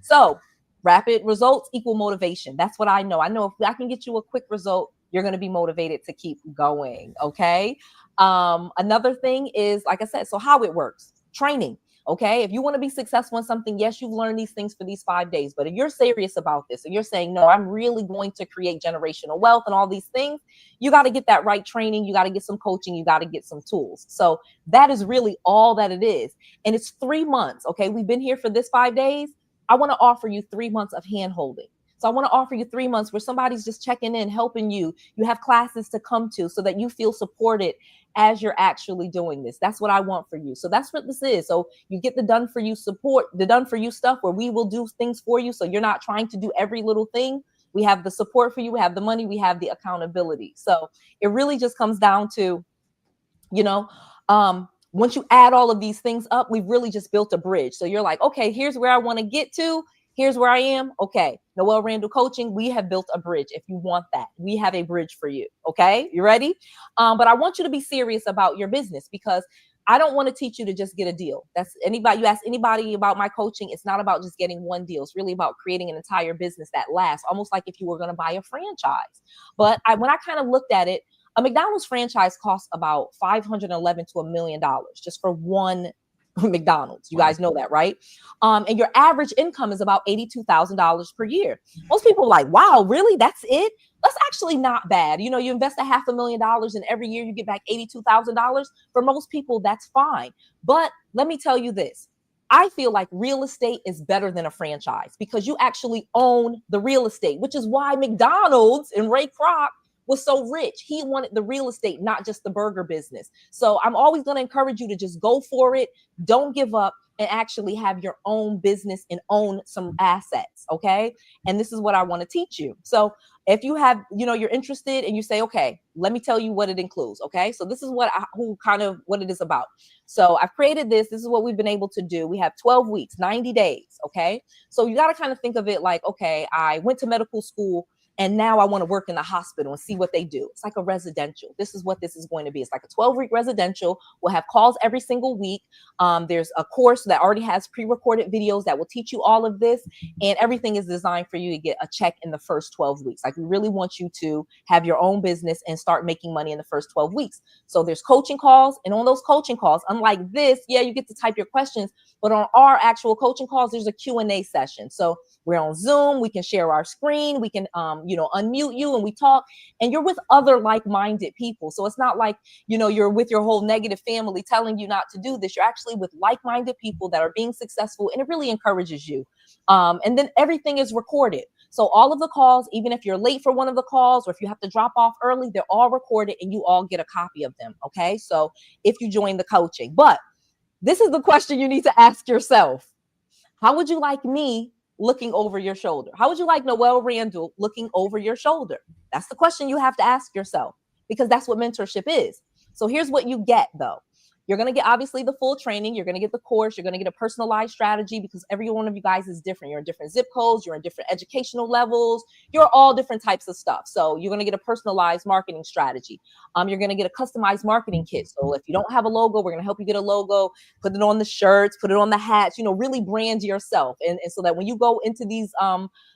So rapid results equal motivation. That's what I know. I know if I can get you a quick result, you're going to be motivated to keep going. Okay. Another thing is, like I said, so how it works, training. Okay. If you want to be successful in something, yes, you've learned these things for these 5 days, but if you're serious about this and you're saying, no, I'm really going to create generational wealth and all these things, you got to get that right training. You got to get some coaching. You got to get some tools. So that is really all that it is. And it's 3 months. Okay. We've been here for this 5 days. I want to offer you 3 months of hand holding. So I want to offer you 3 months where somebody's just checking in, helping you. You have classes to come to so that you feel supported as you're actually doing this. That's what I want for you. So that's what this is. So you get the done for you support, the done for you stuff where we will do things for you. So you're not trying to do every little thing. We have the support for you. We have the money. We have the accountability. So it really just comes down to, once you add all of these things up, we've really just built a bridge. So you're like, okay, here's where I want to get to. Here's where I am. Okay. Noelle Randall Coaching. We have built a bridge. If you want that, we have a bridge for you. Okay. You ready? But I want you to be serious about your business, because I don't want to teach you to just get a deal. That's anybody. You ask anybody about my coaching. It's not about just getting one deal. It's really about creating an entire business that lasts, almost like if you were going to buy a franchise. But when I kind of looked at it, a McDonald's franchise costs about $511 to $1 million just for one McDonald's. You guys know that, right? And your average income is about $82,000 per year. Most people are like, wow, really? That's it? That's actually not bad. You invest $500,000 and every year you get back $82,000. For most people, that's fine. But let me tell you this. I feel like real estate is better than a franchise because you actually own the real estate, which is why McDonald's and Ray Kroc was so rich. He wanted the real estate, not just the burger business. So I'm always going to encourage you to just go for it. Don't give up and actually have your own business and own some assets. Okay. And this is what I want to teach you. So if you have, you're interested and you say, okay, let me tell you what it includes. Okay. So this is what it is about. So I've created this. This is what we've been able to do. We have 12 weeks, 90 days. Okay. So you got to kind of think of it like, okay, I went to medical school and now I want to work in the hospital and see what they do. It's like a residential. This is what this is going to be. It's like a 12-week residential. We'll have calls every single week. There's a course that already has pre-recorded videos that will teach you all of this. And everything is designed for you to get a check in the first 12 weeks. Like we really want you to have your own business and start making money in the first 12 weeks. So there's coaching calls. And on those coaching calls, unlike this, you get to type your questions. But on our actual coaching calls, there's a Q&A session. So we're on Zoom. We can share our screen. We can, unmute you and we talk, and you're with other like-minded people. So it's not like, you're with your whole negative family telling you not to do this. You're actually with like-minded people that are being successful, and it really encourages you. And then everything is recorded. So all of the calls, even if you're late for one of the calls or if you have to drop off early, they're all recorded and you all get a copy of them. Okay. So if you join the coaching, but this is the question you need to ask yourself. How would you like me looking over your shoulder? How would you like Noelle Randall looking over your shoulder? That's the question you have to ask yourself, because that's what mentorship is. So here's what you get though. You're going to get obviously the full training. You're going to get the course. You're going to get a personalized strategy, because every one of you guys is different. You're in different zip codes. You're in different educational levels. You're all different types of stuff. So you're going to get a personalized marketing strategy. You're going to get a customized marketing kit. So if you don't have a logo, we're going to help you get a logo, put it on the shirts, put it on the hats, really brand yourself. And so that when you go into these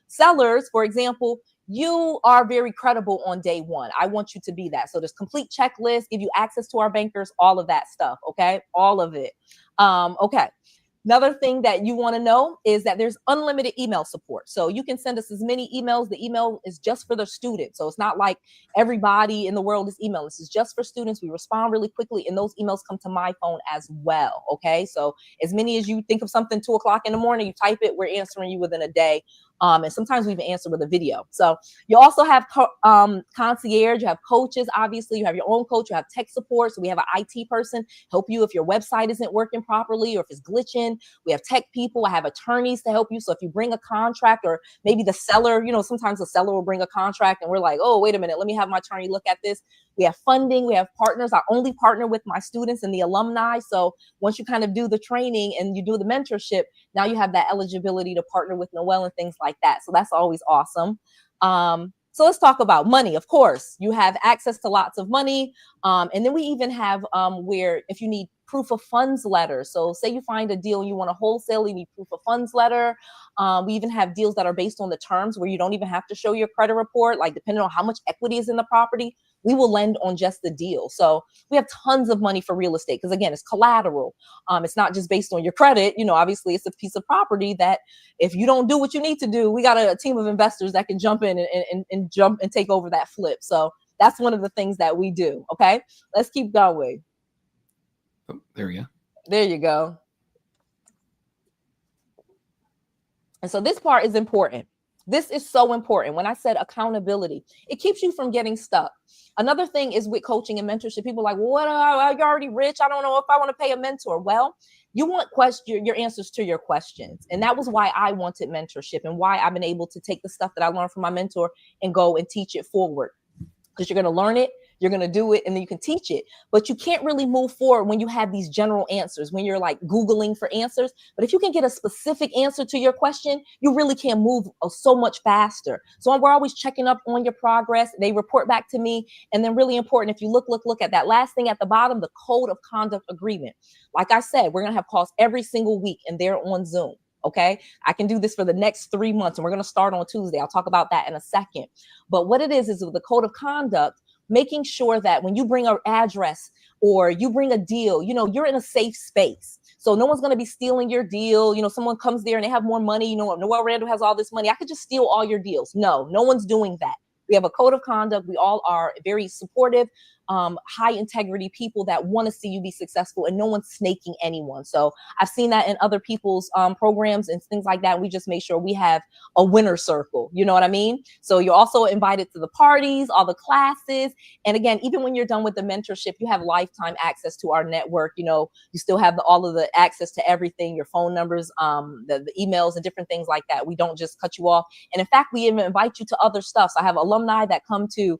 sellers, for example, you are very credible on day one. I want you to be that. So there's complete checklist, give you access to our bankers, all of that stuff. Okay. All of it. Okay. Another thing that you want to know is that there's unlimited email support. So you can send us as many emails. The email is just for the students. So it's not like everybody in the world is emailing. This is just for students. We respond really quickly, and those emails come to my phone as well. Okay. So as many as you think of something 2 o'clock in the morning, you type it, we're answering you within a day. And sometimes we even answer with a video. So you also have concierge, you have coaches, obviously you have your own coach, you have tech support. So we have an IT person help you if your website isn't working properly or if it's glitching. We have tech people. I have attorneys to help you. So if you bring a contract, or maybe the seller, sometimes the seller will bring a contract and we're like, oh, wait a minute, let me have my attorney look at this. We have funding, we have partners. I only partner with my students and the alumni. So once you kind of do the training and you do the mentorship, now you have that eligibility to partner with Noelle and things like that. So that's always awesome. So let's talk about money. Of course, you have access to lots of money. And then we even have where if you need proof of funds letter. So say you find a deal and you want to wholesale, you need proof of funds letter. We even have deals that are based on the terms where you don't even have to show your credit report, like depending on how much equity is in the property, we will lend on just the deal. So we have tons of money for real estate because again, it's collateral. It's not just based on your credit. Obviously it's a piece of property that if you don't do what you need to do, we got a team of investors that can jump in and jump and take over that flip. So that's one of the things that we do. Okay, let's keep going. Oh, there we go. There you go. And so this part is important. This is so important. When I said accountability, it keeps you from getting stuck. Another thing is with coaching and mentorship, people are like, well, you're already rich. I don't know if I want to pay a mentor. Well, you want your answers to your questions. And that was why I wanted mentorship and why I've been able to take the stuff that I learned from my mentor and go and teach it forward. Because you're going to learn it, you're going to do it, and then you can teach it. But you can't really move forward when you have these general answers, when you're like Googling for answers. But if you can get a specific answer to your question, you really can move so much faster. So we're always checking up on your progress. They report back to me. And then really important, if you look at that last thing at the bottom, the code of conduct agreement. Like I said, we're going to have calls every single week, and they're on Zoom. Okay, I can do this for the next 3 months, and we're going to start on Tuesday. I'll talk about that in a second. But what it is with the code of conduct, making sure that when you bring an address or you bring a deal, you're in a safe space. So no one's going to be stealing your deal. Someone comes there and they have more money. Noelle Randall has all this money. I could just steal all your deals. No one's doing that. We have a code of conduct. We all are very supportive, high integrity people that want to see you be successful, and no one's snaking anyone. So I've seen that in other people's programs and things like that. We just make sure we have a winner circle. You know what I mean? So you're also invited to the parties, all the classes. And again, even when you're done with the mentorship, you have lifetime access to our network. You still have all of the access to everything, your phone numbers, the emails and different things like that. We don't just cut you off. And in fact, we even invite you to other stuff. So I have alumni that come to,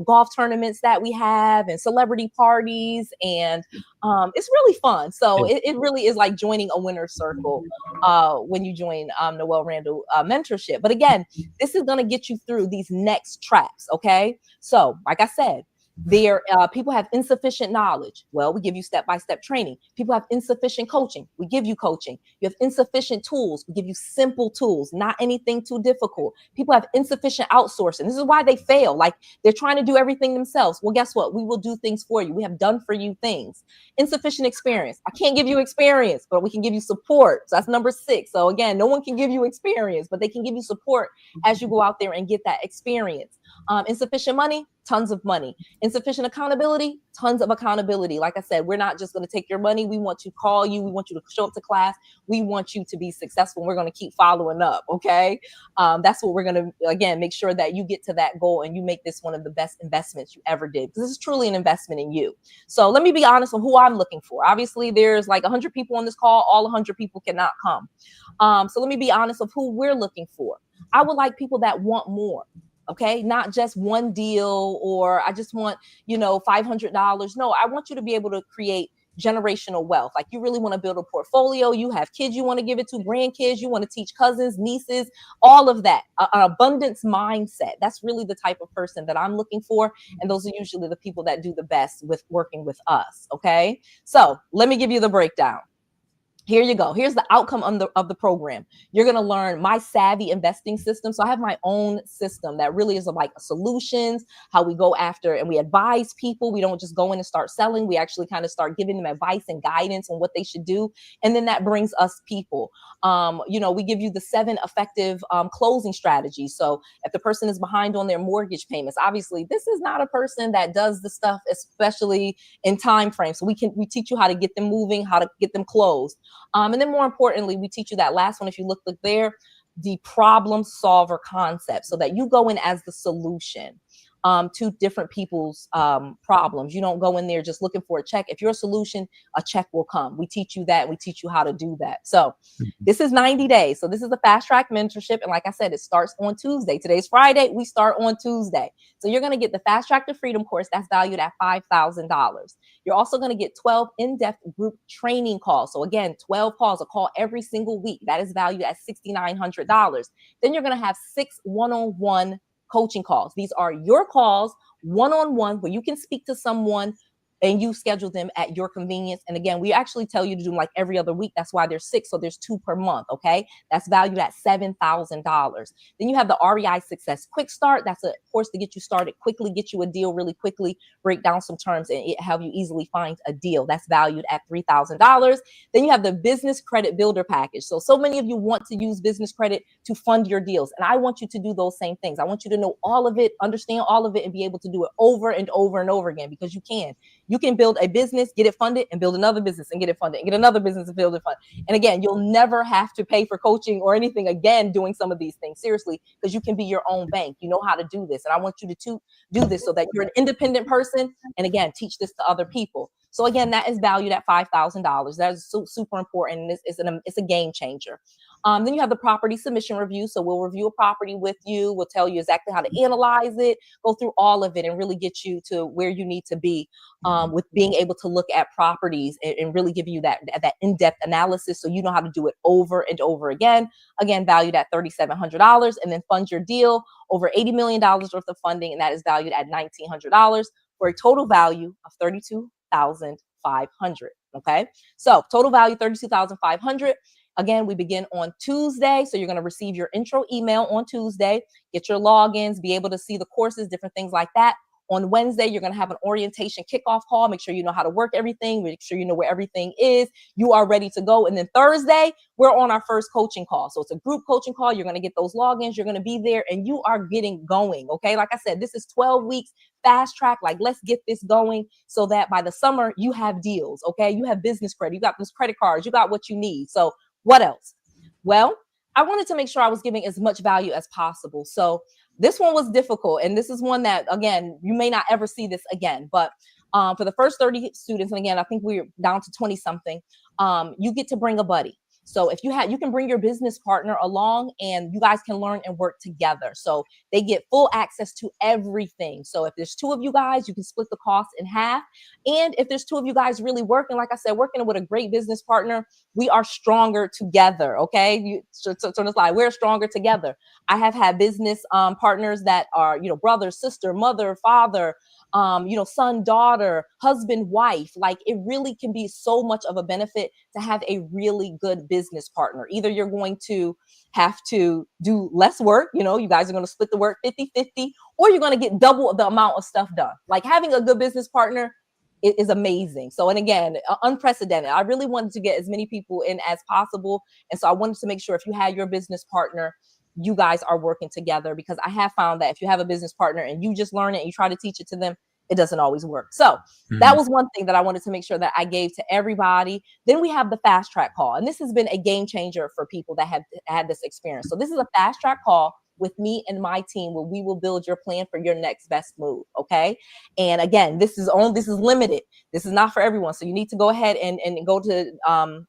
golf tournaments that we have and celebrity parties, and it's really fun. So it really is like joining a winner circle when you join Noelle Randall mentorship. But again, this is going to get you through these next traps. Okay, so like I said, people have insufficient knowledge. Well, we give you step-by-step training. People have insufficient coaching. We give you coaching. You have insufficient tools. We give you simple tools, not anything too difficult. People have insufficient outsourcing. This is why they fail. Like they're trying to do everything themselves. Well, guess what? We will do things for you. We have done for you things. Insufficient experience. I can't give you experience, but we can give you support. So that's number 6. So again, no one can give you experience, but they can give you support as you go out there and get that experience. Insufficient money. tons of money. Insufficient accountability, tons of accountability. Like I said, we're not just going to take your money. We want to call you. We want you to show up to class. We want you to be successful. We're going to keep following up. Okay. That's what we're going to, again, make sure that you get to that goal and you make this one of the best investments you ever did. Because this is truly an investment in you. So let me be honest on who I'm looking for. Obviously, there's like 100 people on this call. All 100 people cannot come. So let me be honest of who we're looking for. I would like people that want more. Okay, not just one deal or I just want, $500. No, I want you to be able to create generational wealth. Like you really want to build a portfolio. You have kids you want to give it to, grandkids, you want to teach cousins, nieces, all of that. An abundance mindset. That's really the type of person that I'm looking for. And those are usually the people that do the best with working with us. Okay, so let me give you the breakdown. Here you go. Here's the outcome of the program. You're going to learn my savvy investing system. So I have my own system that really is like solutions, how we go after and we advise people. We don't just go in and start selling. We actually kind of start giving them advice and guidance on what they should do. And then that brings us people. We give you the 7 effective closing strategies. So if the person is behind on their mortgage payments, obviously this is not a person that does the stuff, especially in time frame. So we teach you how to get them moving, how to get them closed. And then more importantly, we teach you that last one. If you look there, the problem solver concept, so that you go in as the solution to different people's problems. You don't go in there just looking for a check. If you're a solution, a check will come. We teach you that. We teach you how to do that. So this is 90 days. So this is the fast track mentorship. And like I said, it starts on Tuesday. Today's Friday. We start on Tuesday. So you're going to get the fast track to freedom course that's valued at $5,000. You're also going to get 12 in-depth group training calls. So again, 12 calls, a call every single week. That is valued at $6,900. Then you're going to have 6 one-on-one coaching calls. These are your calls one-on-one where you can speak to someone and you schedule them at your convenience. And again, we actually tell you to do them like every other week. That's why there's 6. So there's 2 per month. Okay. That's valued at $7,000. Then you have the REI Success Quick Start. That's a course to get you started quickly, get you a deal really quickly, break down some terms and help you easily find a deal. That's valued at $3,000. Then you have the Business Credit Builder Package. So many of you want to use business credit to fund your deals. And I want you to do those same things. I want you to know all of it, understand all of it, and be able to do it over and over and over again, because you can. You can build a business, get it funded, and build another business and get it funded, and get another business and build it funded. And again, you'll never have to pay for coaching or anything again doing some of these things, seriously, because you can be your own bank. You know how to do this. And I want you to do this so that you're an independent person. And again, teach this to other people. So again, that is valued at $5,000. That is super important. It's a game changer. Then you have the property submission review. So we'll review a property with you. We'll tell you exactly how to analyze it, go through all of it, and really get you to where you need to be with being able to look at properties and really give you that in-depth analysis so you know how to do it over and over again. Again, valued at $3,700. And then fund your deal, over $80 million worth of funding, and that is valued at $1,900 for a total value of $32,500. Okay, so total value $32,500. Again, we begin on Tuesday. So you're going to receive your intro email on Tuesday, get your logins, be able to see the courses, different things like that. On Wednesday, you're going to have an orientation kickoff call. Make sure you know how to work everything. Make sure you know where everything is. You are ready to go. And then Thursday, we're on our first coaching call. So it's a group coaching call. You're going to get those logins. You're going to be there and you are getting going. Okay. Like I said, this is 12 weeks fast track. Like, let's get this going so that by the summer you have deals. Okay. You have business credit. You got those credit cards. You got what you need. So what else? Well, I wanted to make sure I was giving as much value as possible. So this one was difficult. And this is one that, again, you may not ever see this again. But for the first 30 students, and again, I think we're down to 20 something, you get to bring a buddy. So if you can bring your business partner along and you guys can learn and work together. So they get full access to everything. So if there's 2 of you guys, you can split the cost in half. And if there's 2 of you guys really working, like I said, working with a great business partner, we are stronger together. Okay. So it's like, we're stronger together. I have had business partners that are, brother, sister, mother, father, son, daughter, husband, wife. Like, it really can be so much of a benefit to have a really good business partner. Either you're going to have to do less work, you guys are going to split the work 50-50, or you're going to get double the amount of stuff done. Like, having a good business partner is amazing. So, and again, unprecedented. I really wanted to get as many people in as possible. And so I wanted to make sure if you had your business partner you guys are working together, because I have found that if you have a business partner and you just learn it and you try to teach it to them, it doesn't always work. So that was one thing that I wanted to make sure that I gave to everybody. Then we have the fast track call. And this has been a game changer for people that have had this experience. So this is a fast track call with me and my team, where we will build your plan for your next best move. Okay. And again, this is limited. This is not for everyone. So you need to go ahead and go to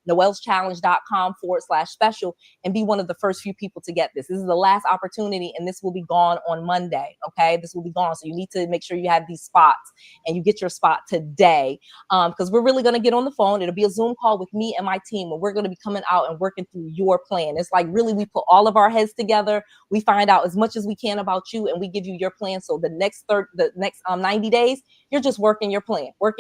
noelleschallenge.com/special and be one of the first few people to get this. This is the last opportunity, and this will be gone on Monday. Okay. This will be gone. So you need to make sure you have these spots and you get your spot today. Because we're really going to get on the phone. It'll be a Zoom call with me and my team, and we're going to be coming out and working through your plan. It's like, really, we put all of our heads together. We find out as much as we can about you, and we give you your plan. So the next 90 days, you're just working your plan, and we're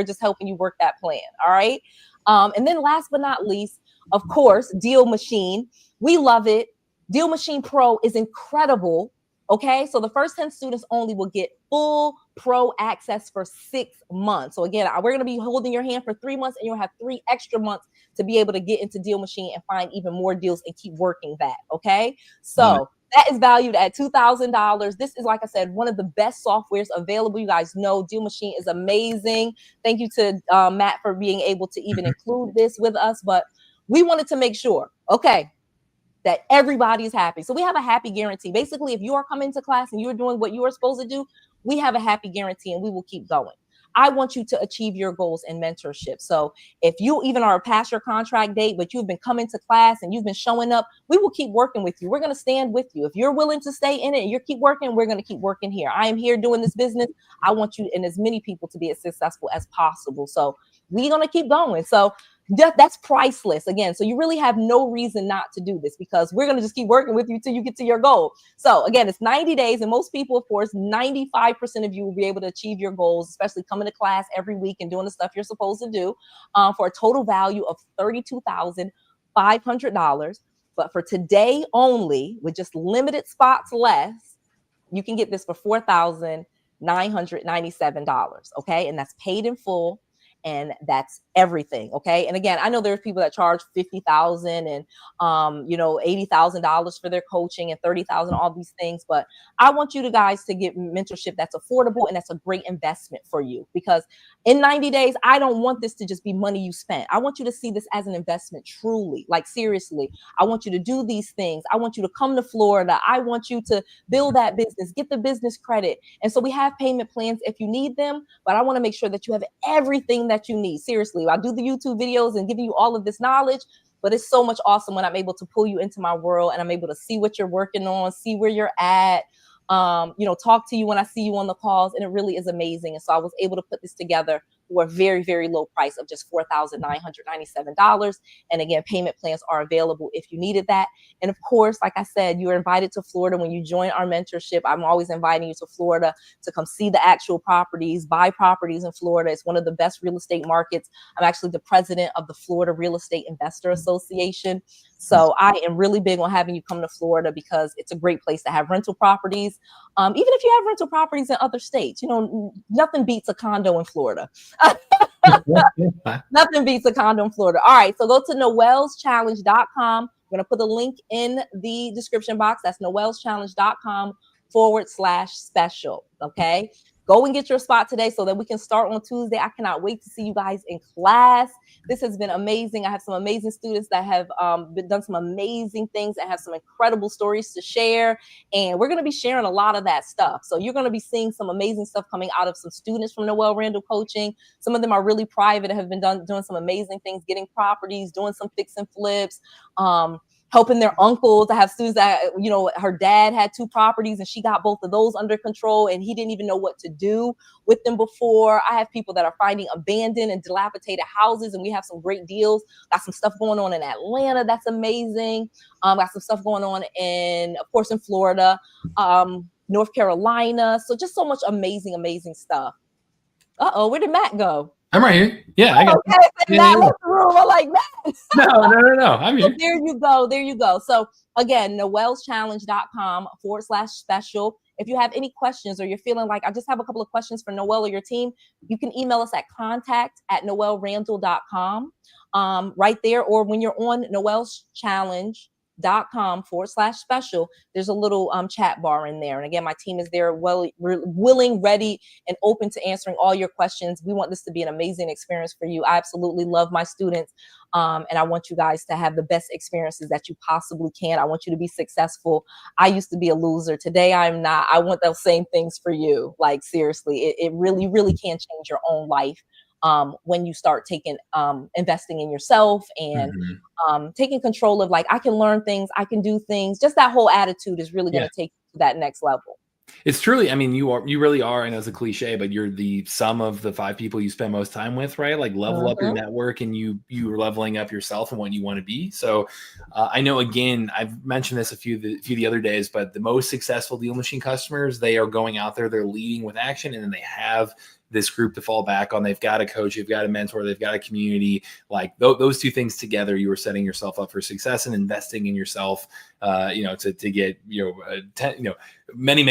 just helping you work that plan. All right. And then last but not least, of course, DealMachine. We love it. DealMachine Pro is incredible. Okay, so the first 10 students only will get full pro access for 6 months. So again, we're going to be holding your hand for 3 months, and you'll have 3 extra months to be able to get into DealMachine and find even more deals and keep working that. Okay, so that is valued at $2,000. This is, like I said, one of the best softwares available. You guys know DealMachine is amazing. Thank you to Matt for being able to even include this with us. But we wanted to make sure, okay, that everybody is happy. So we have a happy guarantee. Basically, if you are coming to class and you're doing what you are supposed to do, we have a happy guarantee, and we will keep going. I want you to achieve your goals in mentorship. So if you even are past your contract date, but you've been coming to class and you've been showing up, we will keep working with you. We're going to stand with you. If you're willing to stay in it and you keep working, we're going to keep working here. I am here doing this business. I want you and as many people to be as successful as possible. So we're going to keep going. So that's priceless. Again, so you really have no reason not to do this, because we're going to just keep working with you till you get to your goal. So again, it's 90 days, and most people, of course, 95% of you will be able to achieve your goals, especially coming to class every week and doing the stuff you're supposed to do, for a total value of $32,500. But for today only, with just limited spots left, you can get this for $4,997. Okay, and that's paid in full. And that's everything. Okay. And again, I know there's people that charge $50,000 and $80,000 for their coaching and $30,000, all these things. But I want you guys to get mentorship that's affordable, and that's a great investment for you, because in 90 days, I don't want this to just be money you spent. I want you to see this as an investment, truly. Like, seriously, I want you to do these things. I want you to come to Florida. I want you to build that business, get the business credit. And so we have payment plans if you need them, but I want to make sure that you have everything that you need. Seriously, I do the YouTube videos and giving you all of this knowledge, but it's so much awesome when I'm able to pull you into my world and I'm able to see what you're working on, see where you're at, talk to you when I see you on the calls, and it really is amazing. And so I was able to put this together for a very, very low price of just $4,997. And again, payment plans are available if you needed that. And of course, like I said, you're invited to Florida when you join our mentorship. I'm always inviting you to Florida to come see the actual properties, buy properties in Florida. It's one of the best real estate markets. I'm actually the president of the Florida Real Estate Investor Association. So I am really big on having you come to Florida, because it's a great place to have rental properties. Even if you have rental properties in other states, nothing beats a condo in Florida. Nothing beats a condo in Florida. All right, so go to noelleschallenge.com. I'm going to put a link in the description box. That's noelleschallenge.com/special. Okay, go and get your spot today so that we can start on Tuesday. I cannot wait to see you guys in class. This has been amazing. I have some amazing students that have done some amazing things, that have some incredible stories to share. And we're going to be sharing a lot of that stuff. So you're going to be seeing some amazing stuff coming out of some students from Noelle Randall Coaching. Some of them are really private and have been doing some amazing things, getting properties, doing some fix and flips, helping their uncles. I have students that, her dad had 2 properties and she got both of those under control, and he didn't even know what to do with them before. I have people that are finding abandoned and dilapidated houses, and we have some great deals. Got some stuff going on in Atlanta that's amazing. Got some stuff going on in Florida, North Carolina. So just so much amazing, amazing stuff. Where did Matt go? I'm right here. Yeah, I got Matt left the room. I'm like, Matt. No. I'm here. So there you go. So again, noelleschallenge.com/special. If you have any questions, or you're feeling like I just have a couple of questions for Noelle or your team, you can email us at contact@noellerandall.com right there. Or when you're on Noelle's Challenge dealmachine.com/special. There's a little chat bar in there. And again, my team is there, willing, ready, and open to answering all your questions. We want this to be an amazing experience for you. I absolutely love my students. And I want you guys to have the best experiences that you possibly can. I want you to be successful. I used to be a loser. Today, I'm not. I want those same things for you. Like, seriously, it really, really can change your own life when you start investing in yourself and taking control of, like, I can learn things, I can do things. Just that whole attitude is really going to take you to that next level. It's truly, I mean, you really are, I know it's a cliche, but you're the sum of the 5 people you spend most time with, right? Like, level up your network, and you're leveling up yourself and what you want to be. So I know, again, I've mentioned this a few the other days, but the most successful DealMachine customers, they are going out there, they're leading with action, and then they have this group to fall back on. They've got a coach, they've got a mentor, they've got a community. Like those two things together, you are setting yourself up for success and investing in yourself, to get, many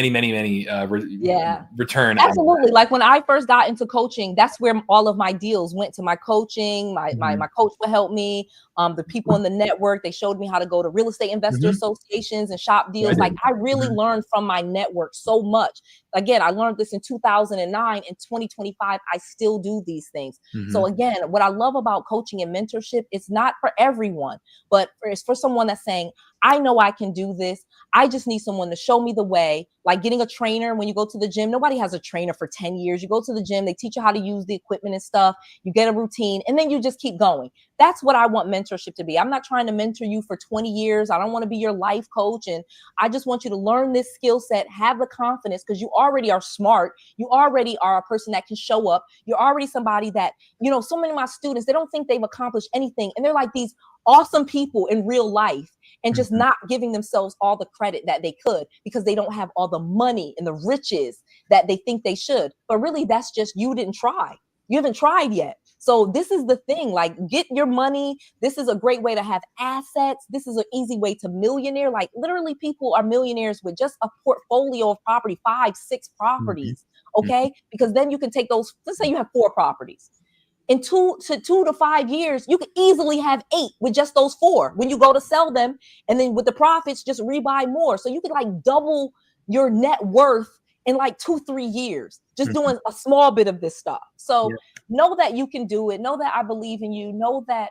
return. Absolutely. Like, when I first got into coaching, that's where all of my deals went to. My coaching, my coach would help me. The people in the network, they showed me how to go to real estate investor associations and shop deals. Like, I really learned from my network so much. Again, I learned this in 2009. In 2025, I still do these things. So again, what I love about coaching and mentorship, it's not for everyone, but it's for someone that's saying, I know I can do this. I just need someone to show me the way. Like getting a trainer when you go to the gym. Nobody has a trainer for 10 years. You go to the gym, they teach you how to use the equipment and stuff. You get a routine, and then you just keep going. That's what I want mentorship to be. I'm not trying to mentor you for 20 years. I don't want to be your life coach. And I just want you to learn this skill set, have the confidence, because you already are smart. You already are a person that can show up. You're already somebody that, so many of my students, they don't think they've accomplished anything. And they're like these awesome people in real life, and just not giving themselves all the credit that they could, because they don't have all the money and the riches that they think they should. But really, that's just, you didn't try. You haven't tried yet. So this is the thing, like, get your money. This is a great way to have assets. This is an easy way to millionaire. Like, literally, people are millionaires with just a portfolio of property, 5, 6 properties. Okay. Because then you can take those, let's say you have 4 properties. In 2 to 5 years, you could easily have 8 with just those 4 when you go to sell them. And then with the profits, just rebuy more. So you could like double your net worth in like 2-3 years, just doing a small bit of this stuff. So know that you can do it. Know that I believe in you. Know that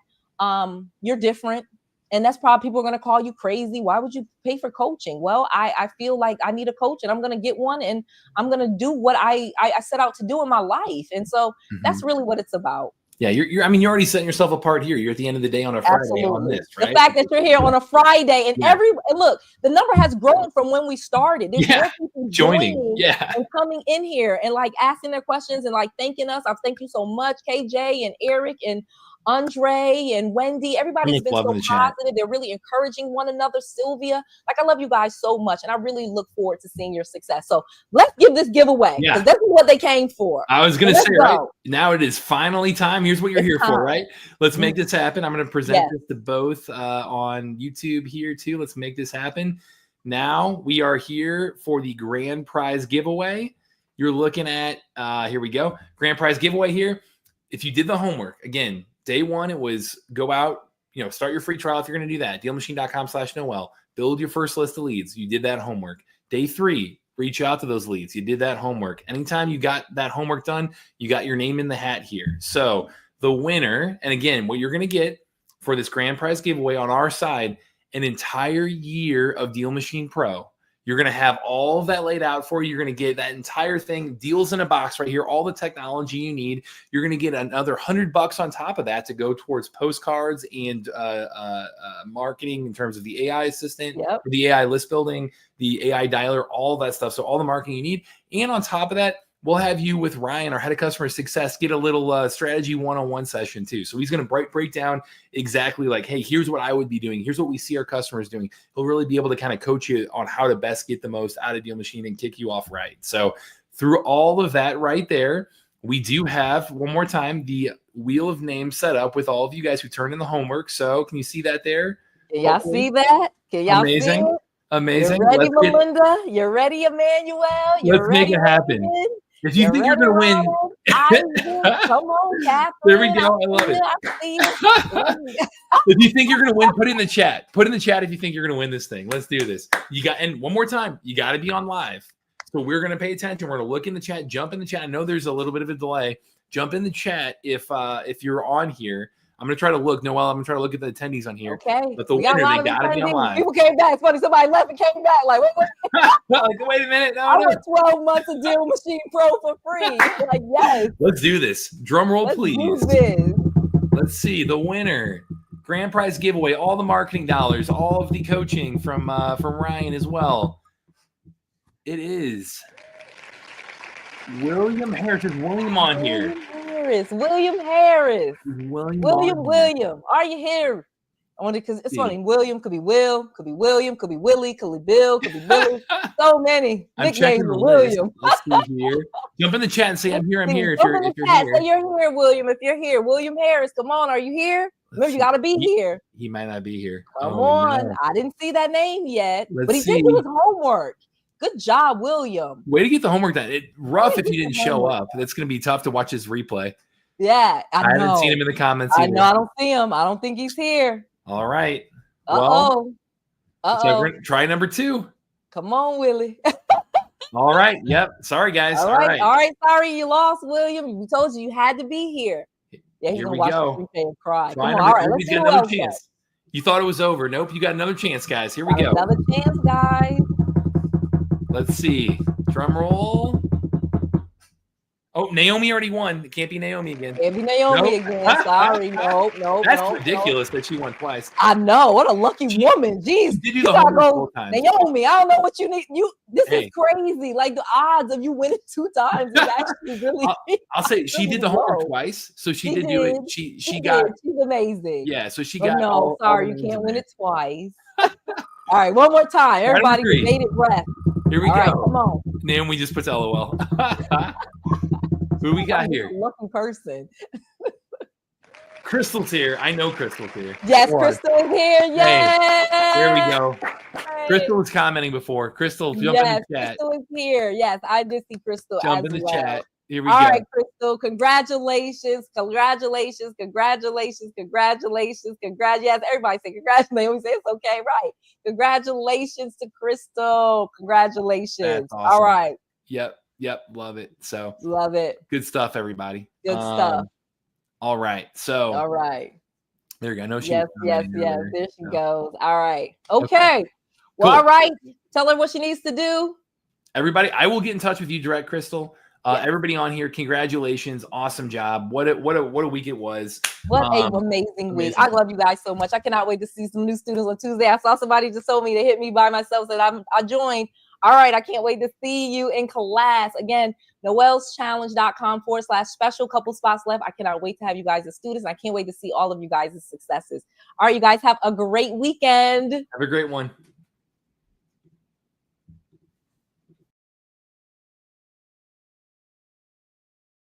you're different. And that's probably, people are going to call you crazy. Why would you pay for coaching? Well, I feel like I need a coach, and I'm going to get one, and I'm going to do what I set out to do in my life. And so that's really what it's about. Yeah, you're already setting yourself apart here. You're at the end of the day on a Friday on this, right? The fact that you're here on a Friday, and and look, the number has grown from when we started. There's more people joining and coming in here and like asking their questions and like thanking us. I thank you so much, KJ and Eric and Andre and Wendy. Everybody's been so positive. They're really encouraging one another. Sylvia, like, I love you guys so much, and I really look forward to seeing your success. So let's give this giveaway, because this is what they came for. I was going to say, right now it is finally time. Here's what you're here for, right? Let's make this happen. I'm going to present this to both on YouTube here too. Let's make this happen. Now we are here for the grand prize giveaway. You're looking at, here we go, grand prize giveaway here. If you did the homework, again, day 1, it was go out, start your free trial if you're going to do that. DealMachine.com/Noelle. Build your first list of leads. You did that homework. Day 3, reach out to those leads. You did that homework. Anytime you got that homework done, you got your name in the hat here. So the winner, and again, what you're going to get for this grand prize giveaway on our side, an entire year of DealMachine Pro. You're going to have all of that laid out for you. You're going to get that entire thing, deals in a box right here, all the technology you need. You're going to get another $100 on top of that to go towards postcards and marketing in terms of the AI assistant, the AI list building, the AI dialer, all that stuff. So all the marketing you need. And on top of that, we'll have you with Ryan, our head of customer success, get a little strategy one-on-one session too. So he's going to break down exactly like, hey, here's what I would be doing. Here's what we see our customers doing. He'll really be able to kind of coach you on how to best get the most out of DealMachine and kick you off right. So through all of that right there, we do have, one more time, the wheel of names set up with all of you guys who turned in the homework. So can you see that there? Can y'all see that? Can y'all see it? Amazing. You're ready, Melinda? You're ready, Emmanuel? Let's make it happen. If you think you're going to win, Come on, Catherine. There we go. I love it. If you think you're going to win, put it in the chat. Put in the chat if you think you're going to win this thing. Let's do this. And one more time, you got to be on live. So we're going to pay attention. We're going to look in the chat, jump in the chat. I know there's a little bit of a delay. Jump in the chat if you're on here. I'm going to try to look. Noelle, I'm going to try to look at the attendees on here. Okay. But the winner, they got to be on live. People came back. It's funny. Somebody left and came back. Like, wait a minute. I went 12 months of DealMachine Pro for free. Like, yes. Let's do this. Drum roll, please. Do this. Let's see. The winner. Grand prize giveaway. All the marketing dollars. All of the coaching from Ryan as well. It is William Harris. Is William on here? William Harris. William. Are you here? I wonder because it's funny. William could be Will, could be William, could be Willie, could be Bill, could be Billy. So many nicknames for William. Let's see here. Jump in the chat and say I'm here. I'm here. If you're here. Say you're here, William. If you're here, William Harris. Come on, are you here? Remember, you got to be here. He might not be here. Come on. No. I didn't see that name yet, but he did do his homework. Good job, William. Way to get the homework done. Rough if you didn't show up. That's going to be tough to watch his replay. Yeah, I haven't seen him in the comments either. I know. I don't see him. I don't think he's here. All right. So try number 2. Come on, Willie. All right. Yep. Sorry, guys. All right. Sorry you lost, William. We told you had to be here. Yeah, he's going to watch the replay and cry. Come on. All right. Let's get another chance. You thought it was over. Nope. You got another chance, guys. Here we go. Another chance, guys. Let's see. Drum roll. Oh, Naomi already won. It can't be Naomi again. Can't be Naomi again. Sorry. Nope. That's ridiculous that she won twice. I know. What a lucky woman. Jeez. Did you the whole time. Naomi, I don't know what you need. This is crazy. Like the odds of you winning 2 times is actually really. I'll say she did the homework twice, so she did do it. She got. She's amazing. Yeah, so she got. No, sorry, you can't win it twice. All right, one more time. Everybody, bated breath. Here we go. Right, come on. Naomi just puts LOL. Who we got here? Lucky person. Crystal's here. I know Crystal's here. Yes, Crystal is here. Yes. Hey, there we go. Hey. Crystal was commenting before. Crystal, jump in the chat. Crystal is here. Yes, I did see Crystal. Jump in the chat. Here we go. All right, Crystal. Congratulations. Yes, everybody say congratulations. We say it's okay, right? Congratulations to Crystal. Congratulations. Awesome. All right. Yep. Love it. So love it. Good stuff, everybody. Good stuff. All right. So all right. There you go. No, yes. There she goes. All right. Okay. Well, cool. All right. Tell her what she needs to do. Everybody, I will get in touch with you direct, Crystal. Everybody on here, congratulations. Awesome job. What a week it was. What an amazing week. I love you guys so much. I cannot wait to see some new students on Tuesday. I saw somebody just told me to hit me by myself, said I joined. All right. I can't wait to see you in class. Again, noelleschallenge.com/special. Couple spots left. I cannot wait to have you guys as students. I can't wait to see all of you guys' successes. All right, you guys have a great weekend. Have a great one.